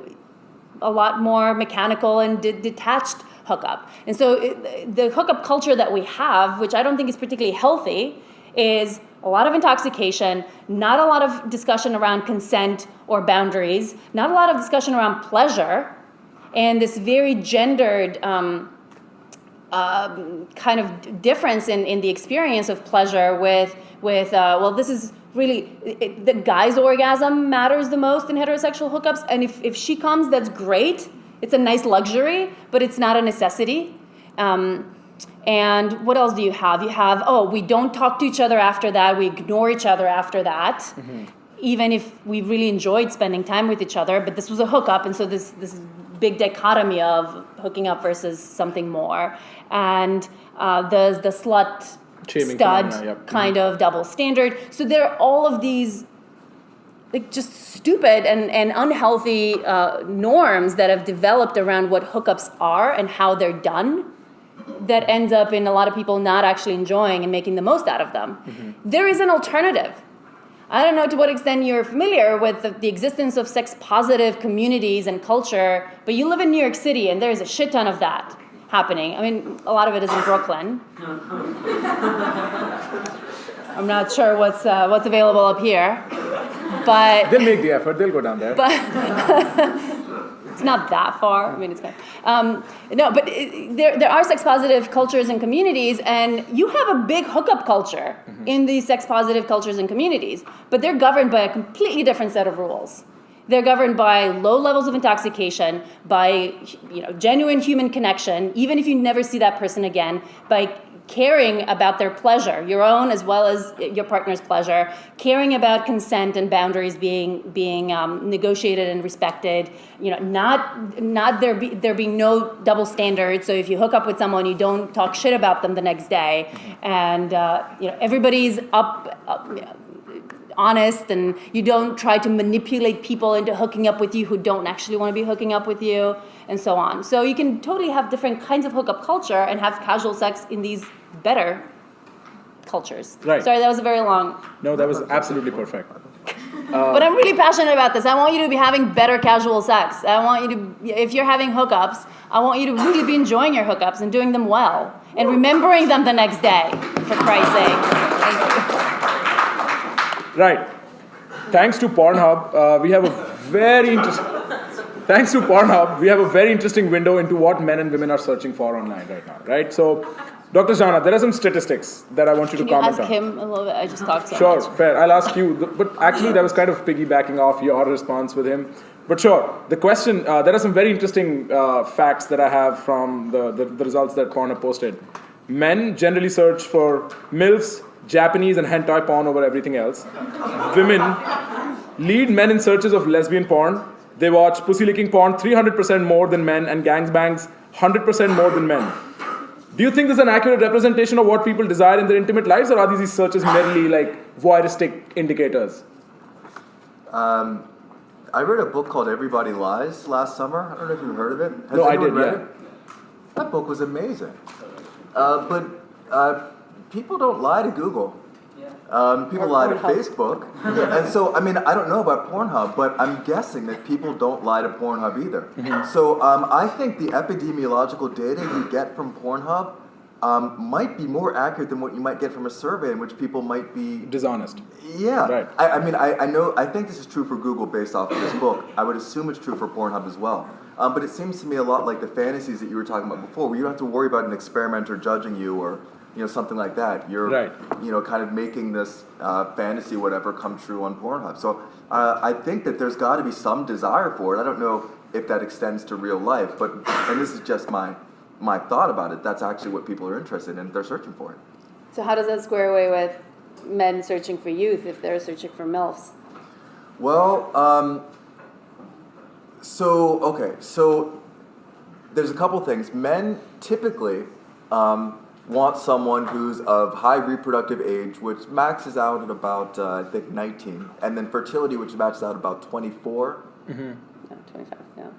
Speaker 2: a lot more mechanical and detached hookup. And so the hookup culture that we have, which I don't think is particularly healthy, is a lot of intoxication, not a lot of discussion around consent or boundaries, not a lot of discussion around pleasure, and this very gendered kind of difference in the experience of pleasure with this is really, the guy's orgasm matters the most in heterosexual hookups, and if she comes, that's great. It's a nice luxury, but it's not a necessity. And what else do you have? You have, we don't talk to each other after that. We ignore each other after that, even if we really enjoyed spending time with each other. But this was a hookup, and so this big dichotomy of hooking up versus something more. And the slut
Speaker 1: Shaming
Speaker 2: stud
Speaker 1: phenomena, yep.
Speaker 2: kind of double standard. So there are all of these, like, just stupid and unhealthy norms that have developed around what hookups are and how they're done, that ends up in a lot of people not actually enjoying and making the most out of them. There is an alternative. I don't know to what extent you're familiar with the existence of sex-positive communities and culture, but you live in New York City, and there's a shit ton of that happening. I mean, a lot of it is in Brooklyn. I'm not sure what's available up here, but
Speaker 1: They'll make the effort. They'll go down there.
Speaker 2: but it's not that far. I mean, it's kind of, there are sex-positive cultures and communities, and you have a big hookup culture in these sex-positive cultures and communities, but they're governed by a completely different set of rules. They're governed by low levels of intoxication, by genuine human connection, even if you never see that person again, by caring about their pleasure, your own as well as your partner's pleasure, caring about consent and boundaries being negotiated and respected. Not there being no double standards. So if you hook up with someone, you don't talk shit about them the next day, and everybody's honest, and you don't try to manipulate people into hooking up with you who don't actually want to be hooking up with you, and so on. So you can totally have different kinds of hookup culture and have casual sex in these better cultures.
Speaker 1: Right.
Speaker 2: Sorry, that was a very long.
Speaker 1: No, that was absolutely perfect.
Speaker 2: But I'm really passionate about this. I want you to be having better casual sex. I want you to, if you're having hookups, I want you to really be enjoying your hookups and doing them well, and remembering them the next day, for Christ's sake.
Speaker 1: Right. Thanks to Pornhub, we have a very interesting window into what men and women are searching for online right now, right? So, Dr. Zhana, there are some statistics that I want you to
Speaker 2: Can you
Speaker 1: comment
Speaker 2: ask
Speaker 1: on.
Speaker 2: him a little bit? I just talked so
Speaker 1: Sure,
Speaker 2: much.
Speaker 1: fair. I'll ask you. But actually, that was kind of piggybacking off your response with him. But sure, the question, there are some very interesting facts that I have from the results that Pornhub posted. Men generally search for MILFs, Japanese, and hentai porn over everything else. Women lead men in searches of lesbian porn. They watch pussy-licking porn 300% more than men and gangbangs 100% more than men. Do you think this is an accurate representation of what people desire in their intimate lives, or are these searches merely like voyeuristic indicators?
Speaker 3: I read a book called Everybody Lies last summer. I don't know if you've heard of it. Has
Speaker 1: No, I
Speaker 3: anyone
Speaker 1: did,
Speaker 3: read
Speaker 1: yeah.
Speaker 3: it? That book was amazing. But people don't lie to Google. People
Speaker 2: Or
Speaker 3: lie to
Speaker 2: Pornhub.
Speaker 3: Facebook. And so, I mean, I don't know about Pornhub, but I'm guessing that people don't lie to Pornhub either. So I think the epidemiological data you get from Pornhub might be more accurate than what you might get from a survey in which people might be
Speaker 1: Dishonest.
Speaker 3: Yeah,
Speaker 1: Right.
Speaker 3: I think this is true for Google based off of this book. I would assume it's true for Pornhub as well. But it seems to me a lot like the fantasies that you were talking about before, where you don't have to worry about an experimenter judging you or something like that. You're
Speaker 1: Right.
Speaker 3: kind of making this fantasy whatever come true on Pornhub. So I think that there's got to be some desire for it. I don't know if that extends to real life, and this is just my thought about it. That's actually what people are interested in. They're searching for it.
Speaker 2: So how does that square away with men searching for youth if they're searching for MILFs?
Speaker 3: Well, so there's a couple things. Men typically want someone who's of high reproductive age, which maxes out at about, I think, 19, and then fertility, which maxes out about 24.
Speaker 2: No, 25, no.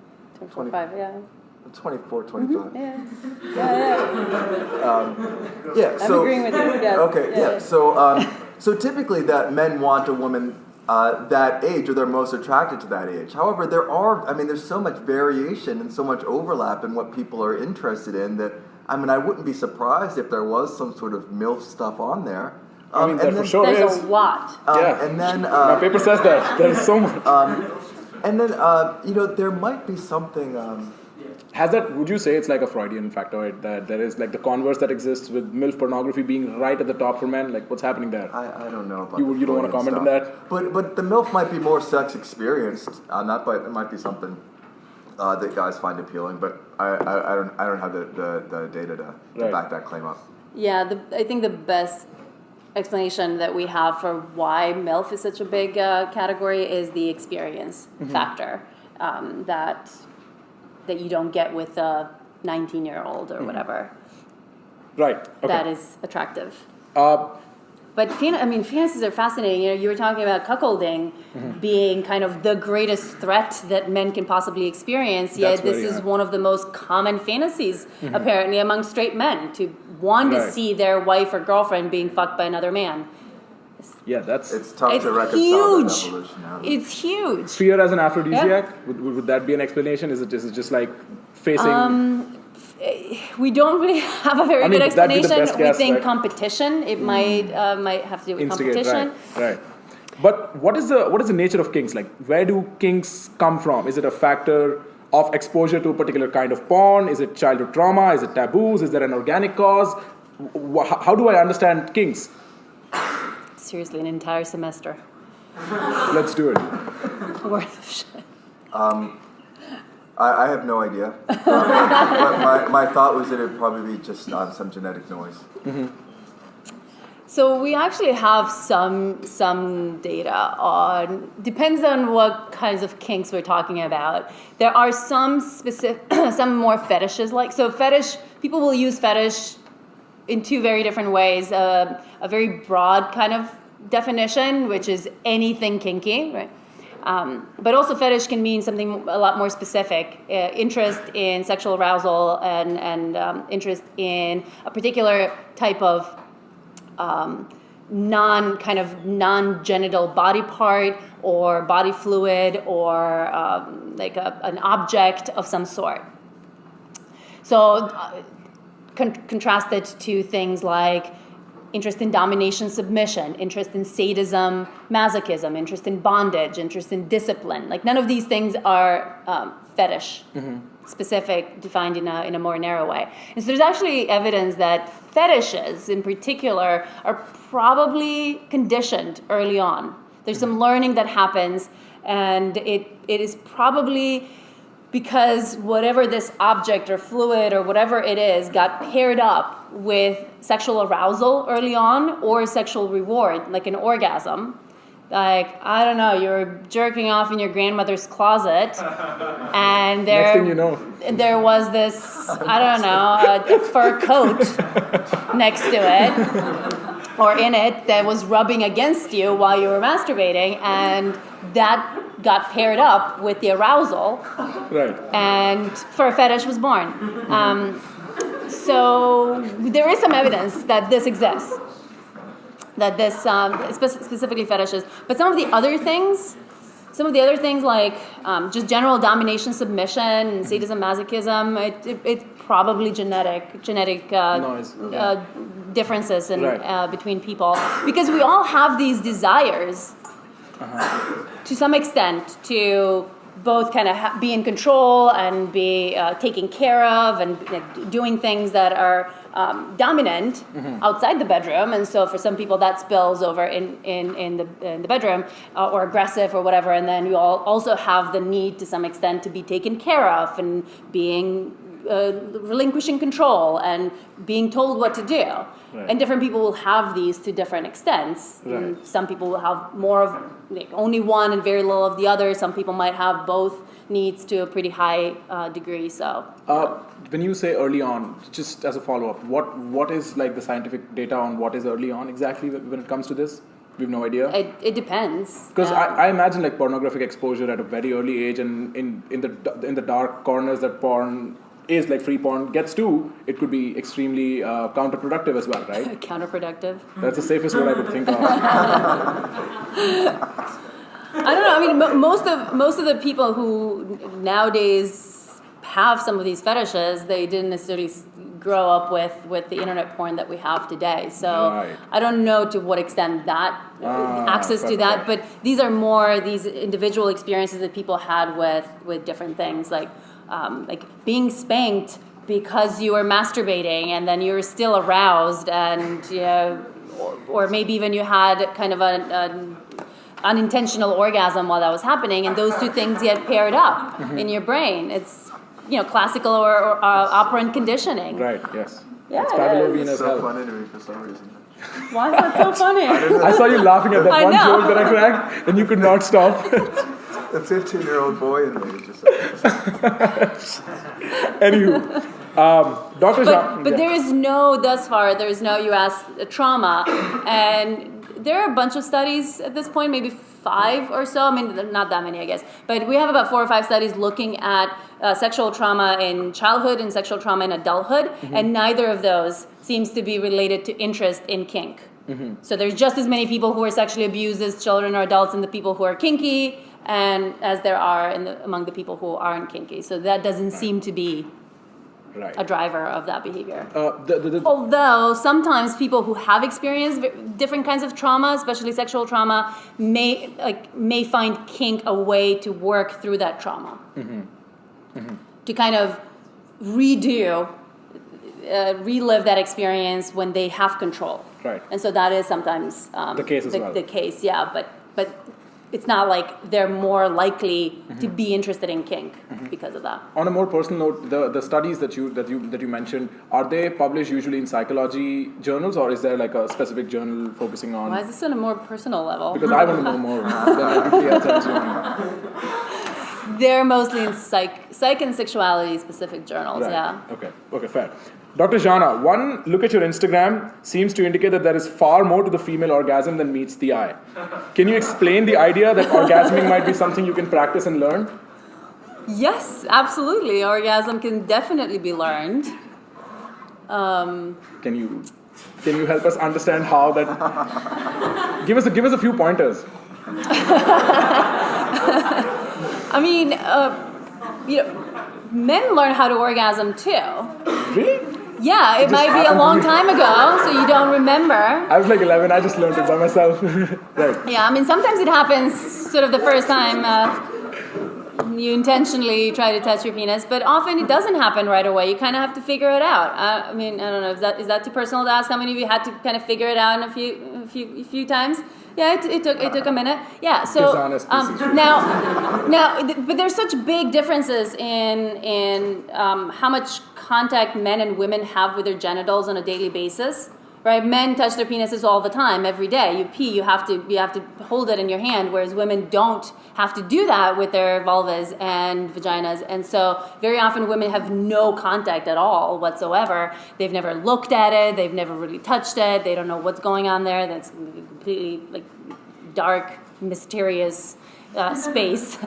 Speaker 2: 25, yeah.
Speaker 3: 24, 25.
Speaker 2: Yeah.
Speaker 3: Yeah,
Speaker 2: I'm
Speaker 3: so,
Speaker 2: agreeing with you. Yes.
Speaker 3: Okay, yeah. So typically that men want a woman that age, or they're most attracted to that age. However, there's so much variation and so much overlap in what people are interested in that, I wouldn't be surprised if there was some sort of MILF stuff on there.
Speaker 1: There for sure
Speaker 2: There's
Speaker 1: is.
Speaker 2: a lot.
Speaker 1: Yeah.
Speaker 3: And then,
Speaker 1: My paper says that. There's so much.
Speaker 3: and then, there might be something.
Speaker 1: Would you say it's like a Freudian factoid that there is like the converse that exists with MILF pornography being right at the top for men? Like what's happening there?
Speaker 3: I don't know about
Speaker 1: You don't want to comment on that?
Speaker 3: But the MILF might be more sex experienced on that, but it might be something that guys find appealing. But I don't have the data to
Speaker 1: Right.
Speaker 3: back that claim up.
Speaker 2: Yeah, I think the best explanation that we have for why MILF is such a big category is the experience factor that you don't get with a 19-year-old or whatever.
Speaker 1: Right. Okay.
Speaker 2: That is attractive.
Speaker 1: Uh,
Speaker 2: But fantasies are fascinating. You were talking about cuckolding being kind of the greatest threat that men can possibly experience. Yet
Speaker 1: That's
Speaker 2: this
Speaker 1: very
Speaker 2: is
Speaker 1: hard.
Speaker 2: one of the most common fantasies, apparently, among straight men, to want to
Speaker 1: Right.
Speaker 2: see their wife or girlfriend being fucked by another man.
Speaker 1: yeah, that's
Speaker 3: It's tough
Speaker 2: It's
Speaker 3: to reconcile
Speaker 2: huge.
Speaker 3: that evolutionarily.
Speaker 2: It's huge.
Speaker 1: fear as an aphrodisiac. Would that be an explanation? Is it just like facing?
Speaker 2: We don't really have a very
Speaker 1: I mean,
Speaker 2: good
Speaker 1: that'd be the
Speaker 2: explanation.
Speaker 1: best
Speaker 2: We
Speaker 1: guess,
Speaker 2: think
Speaker 1: right?
Speaker 2: competition. It might have to do with
Speaker 1: Instigate,
Speaker 2: competition.
Speaker 1: right. But what is the nature of kinks? Like, where do kinks come from? Is it a factor of exposure to a particular kind of porn? Is it childhood trauma? Is it taboos? Is there an organic cause? How do I understand kinks?
Speaker 2: Seriously, an entire semester
Speaker 1: Let's do it.
Speaker 2: worth of shit.
Speaker 3: I have no idea. But my thought was that it would probably be just some genetic noise.
Speaker 2: So we actually have some data on, depends on what kinds of kinks we're talking about. There are some specific, some more fetishes like, so fetish, people will use fetish in two very different ways. A very broad kind of definition, which is anything kinky, right? But also fetish can mean something a lot more specific, interest in sexual arousal and interest in a particular type of non-genital body part or body fluid or like an object of some sort. So contrast it to things like interest in domination, submission, interest in sadism, masochism, interest in bondage, interest in discipline. Like none of these things are fetish specific, defined in a more narrow way. And so there's actually evidence that fetishes in particular are probably conditioned early on. There's some learning that happens, and it is probably because whatever this object or fluid or whatever it is got paired up with sexual arousal early on or sexual reward, like an orgasm. Like, I don't know, you're jerking off in your grandmother's closet, and
Speaker 1: Next thing you know.
Speaker 2: there was this, I don't know, a fur coat next to it, or in it, that was rubbing against you while you were masturbating, and that got paired up with the arousal,
Speaker 1: Right.
Speaker 2: and for a fetish was born. So there is some evidence that this exists, that this specifically fetishes. But some of the other things like just general domination, submission, and sadism, masochism, it's probably genetic
Speaker 1: Noise.
Speaker 2: differences
Speaker 1: Right.
Speaker 2: between people, because we all have these desires to some extent to both kind of be in control and be taken care of and doing things that are dominant outside the bedroom, and so for some people that spills over in the bedroom or aggressive or whatever, and then you all also have the need to some extent to be taken care of and being relinquishing control and being told what to do.
Speaker 1: Right.
Speaker 2: And different people will have these to different extents.
Speaker 1: Right.
Speaker 2: And some people will have more of only one and very little of the other. Some people might have both needs to a pretty high degree. So
Speaker 1: when you say early on, just as a follow-up, what is like the scientific data on what is early on exactly when it comes to this? We have no idea.
Speaker 2: it depends.
Speaker 1: Because I imagine like pornographic exposure at a very early age, and in the dark corners that porn is, like free porn gets to, it could be extremely counterproductive as well, right?
Speaker 2: Counterproductive.
Speaker 1: That's the safest word I could think of.
Speaker 2: I don't know. I mean, most of the people who nowadays have some of these fetishes, they didn't necessarily grow up with the internet porn that we have today. So
Speaker 1: Right.
Speaker 2: I don't know to what extent that access to that, but these are more these individual experiences that people had with different things, like being spanked because you were masturbating and then you were still aroused, and or maybe even you had kind of an unintentional orgasm while that was happening, and those two things get paired up in your brain. It's classical or operant conditioning.
Speaker 1: Right, yes.
Speaker 2: Yeah,
Speaker 1: It's
Speaker 2: it
Speaker 1: Pavlovian
Speaker 3: It's
Speaker 1: as
Speaker 3: so
Speaker 1: hell.
Speaker 3: funny to me for some reason.
Speaker 2: Why is that so funny?
Speaker 1: I saw you laughing at that
Speaker 2: I
Speaker 1: one
Speaker 2: know.
Speaker 1: joke that I cracked, and you could not stop.
Speaker 3: The 15-year-old boy in me just.
Speaker 1: Anywho, Dr.
Speaker 2: But there is no, thus far, there's no, you asked, trauma, and there are a bunch of studies at this point, maybe 5 or so. I mean, not that many, I guess. But we have about 4 or 5 studies looking at sexual trauma in childhood and sexual trauma in adulthood, and neither of those seems to be related to interest in kink. So there's just as many people who are sexually abused as children or adults and the people who are kinky, and as there are among the people who aren't kinky. So that doesn't seem to be
Speaker 1: Right.
Speaker 2: a driver of that behavior.
Speaker 1: The
Speaker 2: Although sometimes people who have experienced different kinds of trauma, especially sexual trauma, may find kink a way to work through that trauma, to kind of relive that experience when they have control.
Speaker 1: Right.
Speaker 2: And so that is sometimes
Speaker 1: The case as well.
Speaker 2: The case, yeah, but it's not like they're more likely to be interested in kink because of that.
Speaker 1: On a more personal note, the studies that you mentioned, are they published usually in psychology journals, or is there like a specific journal focusing on?
Speaker 2: Why is this on a more personal level?
Speaker 1: Because I want to know more than everybody else. I'm assuming.
Speaker 2: They're mostly in psych and sexuality specific journals,
Speaker 1: Right.
Speaker 2: yeah.
Speaker 1: Okay, fair. Dr. Zhana, one look at your Instagram seems to indicate that there is far more to the female orgasm than meets the eye. Can you explain the idea that orgasming might be something you can practice and learn?
Speaker 2: Yes, absolutely. Orgasm can definitely be learned.
Speaker 1: Can you help us understand how that? Give us a few pointers.
Speaker 2: I mean, men learn how to orgasm too.
Speaker 1: Really?
Speaker 2: Yeah, it might be a
Speaker 1: happened to
Speaker 2: long
Speaker 1: me.
Speaker 2: time ago, so you don't remember.
Speaker 1: I was like 11, I just learned it by myself. Right.
Speaker 2: Yeah, I mean, sometimes it happens sort of the first time you intentionally try to touch your penis, but often it doesn't happen right away. You kind of have to figure it out. I mean, I don't know, is that too personal to ask? How many of you had to kind of figure it out in a few times? Yeah, it took a minute. Yeah, so
Speaker 1: Dishonest
Speaker 2: but there's such big differences in how much contact men and women have with their genitals on a daily basis. Right, men touch their penises all the time, every day. You pee, you have to hold it in your hand, whereas women don't have to do that with their vulvas and vaginas. And so very often women have no contact at all whatsoever. They've never looked at it, they've never really touched it, they don't know what's going on there. That's completely like dark, mysterious space,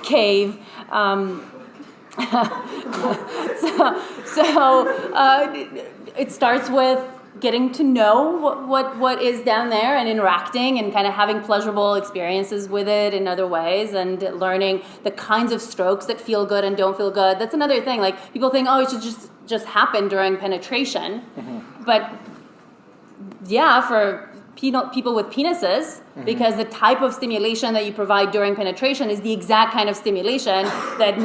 Speaker 2: cave. It starts with getting to know what is down there and interacting and kind of having pleasurable experiences with it in other ways and learning the kinds of strokes that feel good and don't feel good. That's another thing. Like people think, oh, it should just happen during penetration. But yeah, for people with penises, because the type of stimulation that you provide during penetration is the exact kind of stimulation that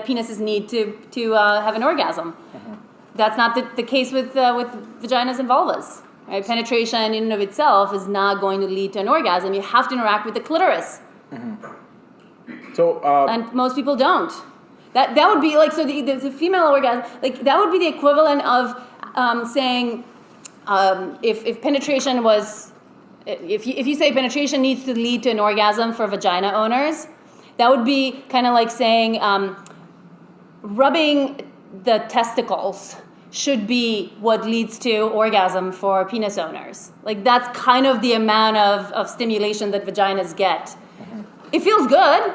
Speaker 2: penises need to have an orgasm. That's not the case with vaginas and vulvas. Right? Penetration in and of itself is not going to lead to an orgasm. You have to interact with the clitoris.
Speaker 1: So,
Speaker 2: and most people don't. That would be like, so the female orgasm, like that would be the equivalent of saying if penetration was, if you say penetration needs to lead to an orgasm for vagina owners, that would be kind of like saying rubbing the testicles should be what leads to orgasm for penis owners. Like that's kind of the amount of stimulation that vaginas get. It feels good,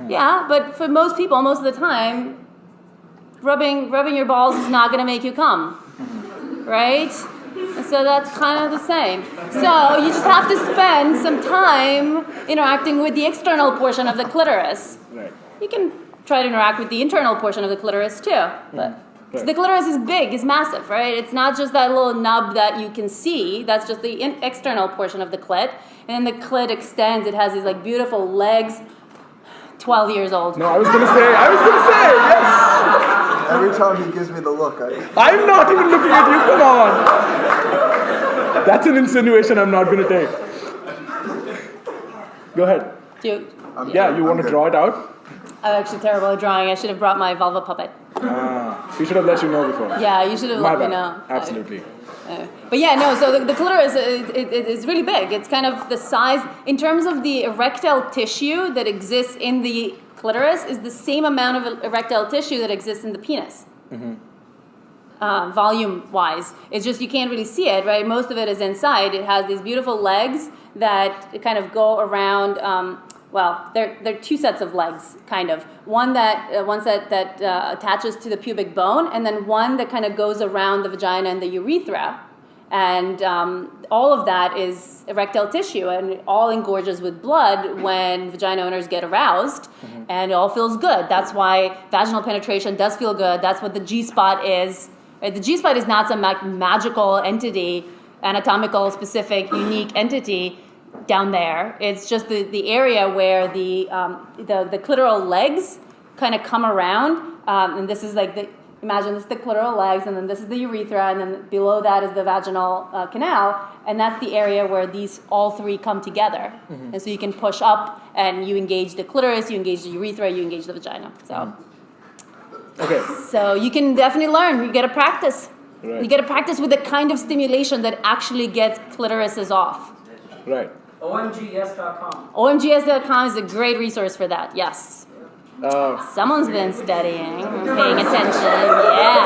Speaker 2: yeah, but for most people, most of the time, rubbing your balls is not going to make you come, right? And so that's kind of the same. So you just have to spend some time interacting with the external portion of the clitoris.
Speaker 1: right.
Speaker 2: You can try to interact with the internal portion of the clitoris too, but the clitoris is big, it's massive, right? It's not just that little nub that you can see. That's just the external portion of the clit, and then the clit extends. It has these like beautiful legs. 12 years old.
Speaker 1: No, I was gonna say, yes!
Speaker 3: Every time he gives me the look,
Speaker 1: I'm not even looking at you, come on! That's an insinuation I'm not gonna take. Go ahead.
Speaker 2: You
Speaker 1: Want to draw it out?
Speaker 2: I'm actually terrible at drawing. I should have brought my vulva puppet.
Speaker 1: We should have let you know before.
Speaker 2: Yeah, you should have
Speaker 1: My
Speaker 2: let me
Speaker 1: bad.
Speaker 2: know.
Speaker 1: Absolutely.
Speaker 2: But yeah, no, so the clitoris is really big. It's kind of the size, in terms of the erectile tissue that exists in the clitoris, is the same amount of erectile tissue that exists in the penis. Volume-wise. It's just you can't really see it, right? Most of it is inside. It has these beautiful legs that kind of go around... there are two sets of legs, kind of. One that attaches to the pubic bone, and then one that kind of goes around the vagina and the urethra. And all of that is erectile tissue, and it all engorges with blood when vagina owners get aroused, and it all feels good. That's why vaginal penetration does feel good. That's what the G-spot is. Right? The G-spot is not some magical entity, anatomical, specific, unique entity down there. It's just the area where the clitoral legs kind of come around, and this is like imagine this is the clitoral legs, and then this is the urethra, and then below that is the vaginal canal, and that's the area where these all three come together. And so you can push up, and you engage the clitoris, you engage the urethra, you engage the vagina. So you can definitely learn. You get to practice.
Speaker 1: Right.
Speaker 2: You get to practice with the kind of stimulation that actually gets clitorises off.
Speaker 1: Right.
Speaker 4: OMGS.com.
Speaker 2: OMGS.com is a great resource for that, yes. Someone's been studying, paying attention, yeah.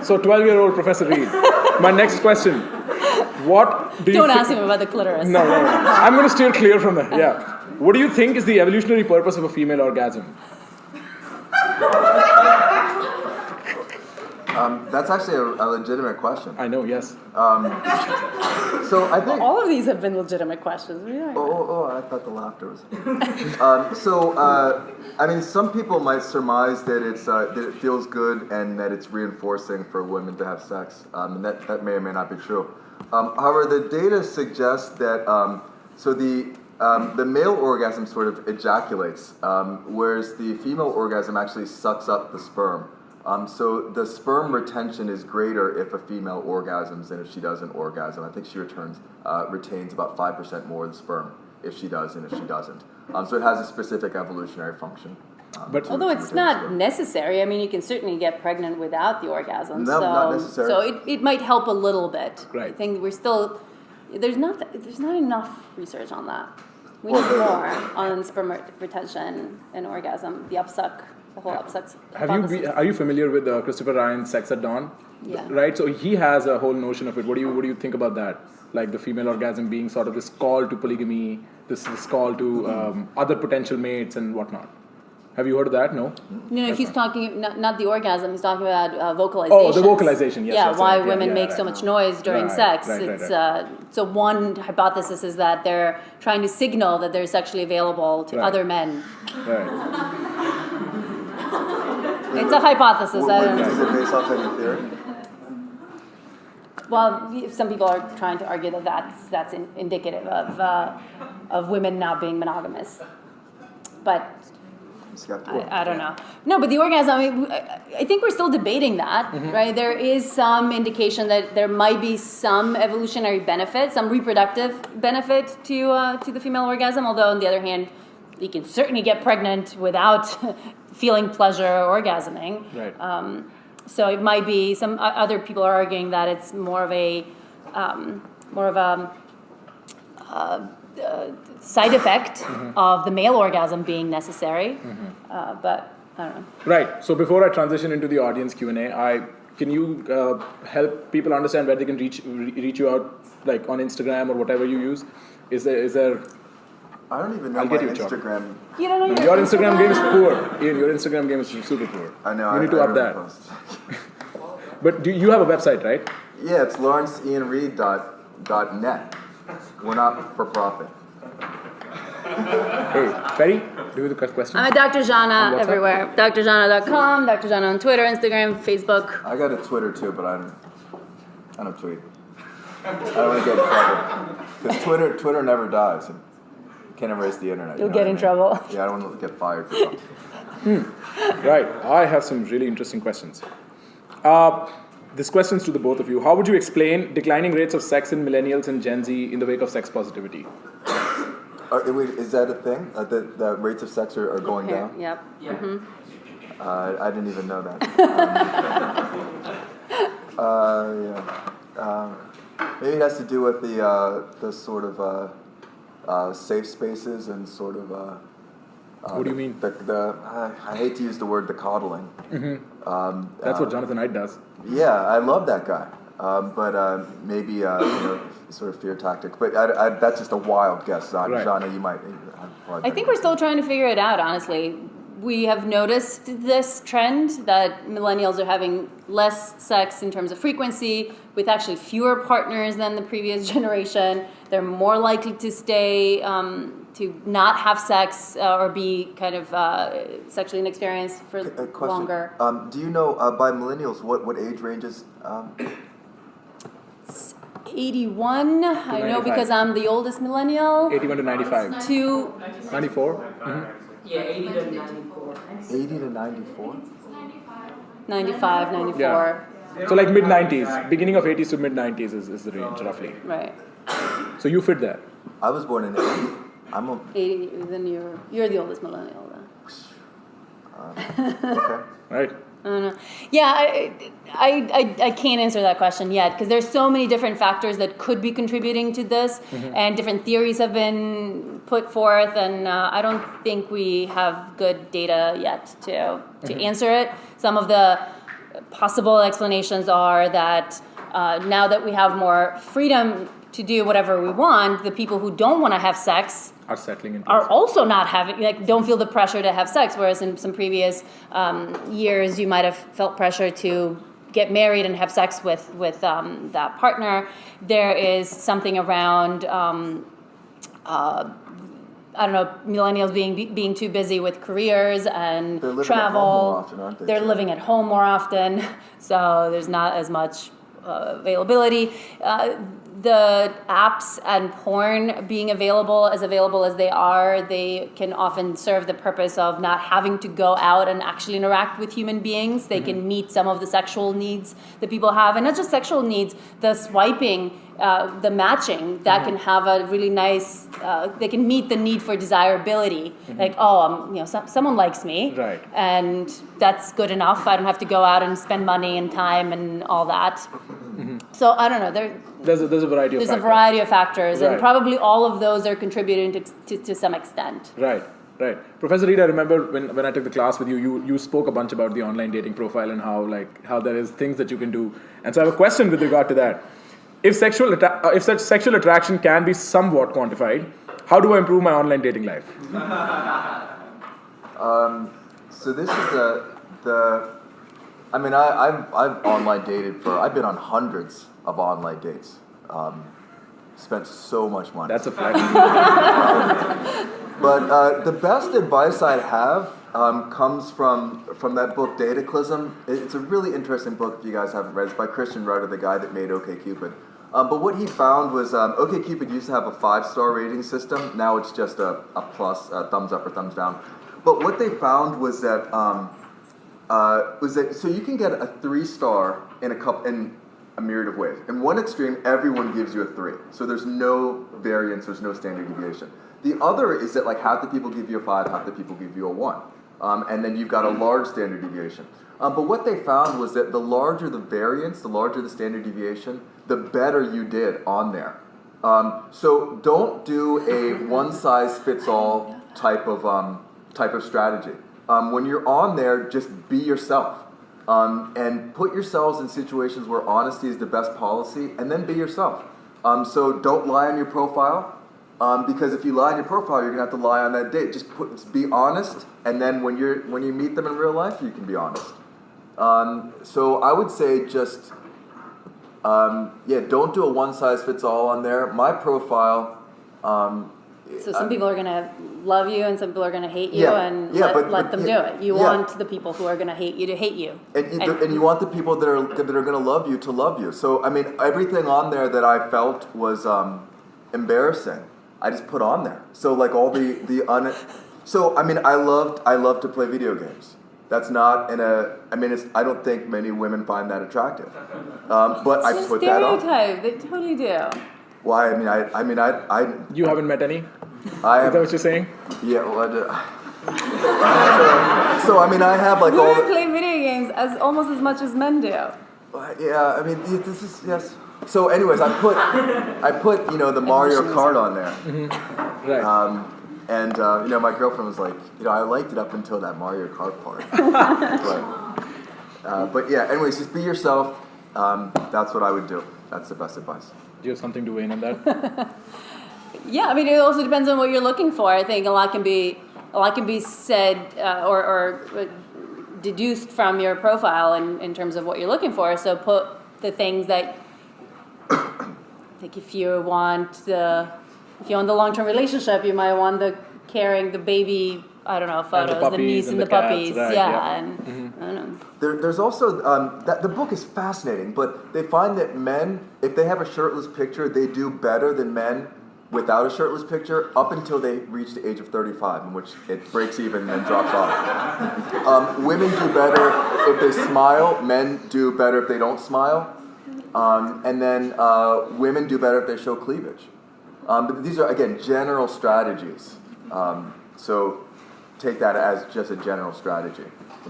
Speaker 1: So 12-year-old Professor Reed, my next question. What do you
Speaker 2: Don't ask him about the clitoris.
Speaker 1: No. I'm going to steer clear from that, yeah. What do you think is the evolutionary purpose of a female orgasm?
Speaker 3: That's actually a legitimate question.
Speaker 1: I know, yes.
Speaker 3: So I think.
Speaker 2: All of these have been legitimate questions. Yeah.
Speaker 3: Oh, I thought the laughter was. I mean, some people might surmise that that it feels good and that it's reinforcing for women to have sex, and that may or may not be true. However, the data suggests that the male orgasm sort of ejaculates, whereas the female orgasm actually sucks up the sperm. So the sperm retention is greater if a female orgasms than if she doesn't orgasm. I think she retains about 5% more of the sperm if she does than if she doesn't. So it has a specific evolutionary function.
Speaker 1: But
Speaker 2: Although it's not necessary, I mean, you can certainly get pregnant without the orgasm.
Speaker 3: No, not necessary.
Speaker 2: So it might help a little bit.
Speaker 1: Right.
Speaker 2: I think we're still, there's not enough research on that. We need more on sperm retention and orgasm, the upsuck, the whole upsuck.
Speaker 1: Are you familiar with Christopher Ryan's Sex at Dawn?
Speaker 2: Yeah.
Speaker 1: Right. So he has a whole notion of it. What do you think about that? Like the female orgasm being sort of this call to polygamy, this call to other potential mates and whatnot. Have you heard of that? No.
Speaker 2: No, he's talking not the orgasm. He's talking about vocalization.
Speaker 1: Oh, the vocalization. Yes.
Speaker 2: Yeah,
Speaker 1: yes,
Speaker 2: why
Speaker 1: right.
Speaker 2: women make so much noise during sex. So one hypothesis is that they're trying to signal that they're sexually available to other men.
Speaker 1: Right.
Speaker 2: It's a hypothesis. I don't know.
Speaker 3: Is it based off any theory?
Speaker 2: Well, some people are trying to argue that that's indicative of women not being monogamous, but I don't know. No, but the orgasm, I mean, I think we're still debating that, right? There is some indication that there might be some evolutionary benefit, some reproductive benefit to the female orgasm, although on the other hand, you can certainly get pregnant without feeling pleasure or orgasming.
Speaker 1: Right.
Speaker 2: So it might be some other people are arguing that it's more of a side effect of the male orgasm being necessary, but I don't know.
Speaker 1: Right. So before I transition into the audience Q&A, can you help people understand where they can reach you out, like on Instagram or whatever you use? Is there?
Speaker 3: I don't even know
Speaker 1: I'll
Speaker 3: my
Speaker 1: get you,
Speaker 3: Instagram.
Speaker 2: You don't know
Speaker 1: Your Instagram game is poor. Ian, your Instagram game is super poor.
Speaker 3: I know.
Speaker 1: You need to up that. But you have a website, right?
Speaker 3: Yeah, it's lawrenceianreed.net. We're not for profit.
Speaker 1: Hey, Perry, do the question.
Speaker 2: I'm at Dr. Zhana
Speaker 1: On WhatsApp?
Speaker 2: everywhere. DrZhana.com, Dr. Zhana on Twitter, Instagram, Facebook.
Speaker 3: I got a Twitter too, but I don't tweet. I don't want to get in trouble because Twitter never dies. You can't erase the internet.
Speaker 2: You'll get in trouble.
Speaker 3: Yeah, I don't want to get fired for something.
Speaker 1: Right. I have some really interesting questions. This question's to the both of you. How would you explain declining rates of sex in millennials and Gen Z in the wake of sex positivity?
Speaker 3: Wait, is that a thing? The rates of sex are going down?
Speaker 2: Yep.
Speaker 4: Yeah.
Speaker 3: I didn't even know that. Maybe it has to do with the sort of safe spaces and sort of.
Speaker 1: What do you mean?
Speaker 3: I hate to use the word the coddling.
Speaker 1: That's what Jonathan Haidt does.
Speaker 3: Yeah, I love that guy. But maybe sort of fear tactic. But that's just a wild guess.
Speaker 1: Right.
Speaker 3: Zhana, you might.
Speaker 2: I think we're still trying to figure it out, honestly. We have noticed this trend that millennials are having less sex in terms of frequency, with actually fewer partners than the previous generation. They're more likely to stay, to not have sex or be kind of sexually inexperienced for longer.
Speaker 3: Do you know, by millennials, what age ranges?
Speaker 2: 81, I know because I'm the oldest millennial.
Speaker 1: 81 to 95.
Speaker 2: To
Speaker 1: 94?
Speaker 4: Yeah, 80 to 94.
Speaker 3: 80 to 94?
Speaker 2: 95, 94.
Speaker 1: Yeah. So like mid-90s, beginning of 80s to mid-90s is the range, roughly.
Speaker 2: Right.
Speaker 1: So you fit that.
Speaker 3: I was born in 80. I'm a...
Speaker 2: 80, then you're the oldest millennial then.
Speaker 3: Okay.
Speaker 1: Right.
Speaker 2: I don't know. Yeah, I can't answer that question yet because there's so many different factors that could be contributing to this, and different theories have been put forth, and I don't think we have good data yet to answer it. Some of the possible explanations are that now that we have more freedom to do whatever we want, the people who don't want to have sex
Speaker 1: Are settling in.
Speaker 2: are also not having, don't feel the pressure to have sex, whereas in some previous years you might have felt pressure to get married and have sex with that partner. There is something around I don't know, millennials being too busy with careers and
Speaker 3: They're living
Speaker 2: travel.
Speaker 3: at home more often, aren't they?
Speaker 2: They're
Speaker 3: too?
Speaker 2: living at home more often, so there's not as much availability. The apps and porn being available as they are, they can often serve the purpose of not having to go out and actually interact with human beings. They can meet some of the sexual needs that people have, and not just sexual needs, the swiping, the matching, that can have a really nice, they can meet the need for desirability. Like, someone likes me,
Speaker 1: Right.
Speaker 2: and that's good enough. I don't have to go out and spend money and time and all that. So I don't know,
Speaker 1: There's a variety of
Speaker 2: there's
Speaker 1: factors.
Speaker 2: a variety of factors,
Speaker 1: Right.
Speaker 2: and probably all of those are contributing to some extent.
Speaker 1: Right. Professor Reed, I remember when I took the class with you, you spoke a bunch about the online dating profile and how there is things that you can do. And so I have a question with regard to that. If such sexual attraction can be somewhat quantified, how do I improve my online dating life?
Speaker 3: So this is I've online dated I've been on hundreds of online dates. Spent so much money.
Speaker 1: That's a fact.
Speaker 3: But the best advice I have comes from that book, Dataclysm. It's a really interesting book if you guys haven't read it. It's by Christian Rudder, the guy that made OkCupid. But what he found was OkCupid used to have a 5-star rating system. Now it's just a plus, a thumbs up or thumbs down. But what they found was that so you can get a 3-star in a myriad of ways. In one extreme, everyone gives you a 3. So there's no variance, there's no standard deviation. The other is that like half the people give you a 5, half the people give you a 1. And then you've got a large standard deviation. But what they found was that the larger the variance, the larger the standard deviation, the better you did on there. So don't do a one-size-fits-all type of strategy. When you're on there, just be yourself. And put yourselves in situations where honesty is the best policy, and then be yourself. So don't lie on your profile, because if you lie on your profile, you're gonna have to lie on that date. Just be honest, and then when you meet them in real life, you can be honest. So I would say just don't do a one-size-fits-all on there. My profile.
Speaker 2: So some people are going to love you, and some people are going to hate you, and let them do it. You want the people who are going to hate you to hate you,
Speaker 3: and you want the people that are going to love you to love you. So I mean, everything on there that I felt was embarrassing, I just put on there. So like all so I mean, I love to play video games. That's not I don't think many women find that attractive. But I put that on.
Speaker 2: Stereotype. They totally do.
Speaker 3: Why? I
Speaker 1: You haven't met any?
Speaker 3: I
Speaker 1: Is that what you're saying?
Speaker 3: Yeah, well, so I mean, I have like all.
Speaker 2: Women play video games almost as much as men do.
Speaker 3: Yeah, I mean, this is yes. So, anyways, I put the Mario Kart on there.
Speaker 1: Mm-hmm. Right.
Speaker 3: And my girlfriend was like, I liked it up until that Mario Kart part. But yeah, anyways, just be yourself. That's what I would do. That's the best advice.
Speaker 1: Do you have something to weigh in on that?
Speaker 2: Yeah, I mean, it also depends on what you're looking for. I think a lot can be said or deduced from your profile in terms of what you're looking for. So put the things that, like, if you want the long-term relationship, you might want the caring, the baby, I don't know, photos, the niece and the puppies,
Speaker 1: right,
Speaker 2: yeah, and I don't know.
Speaker 3: There's also the book is fascinating, but they find that men, if they have a shirtless picture, they do better than men without a shirtless picture up until they reach the age of 35, in which it breaks even and then drops off. Women do better if they smile. Men do better if they don't smile. And then women do better if they show cleavage. But these are, again, general strategies. So take that as just a general strategy.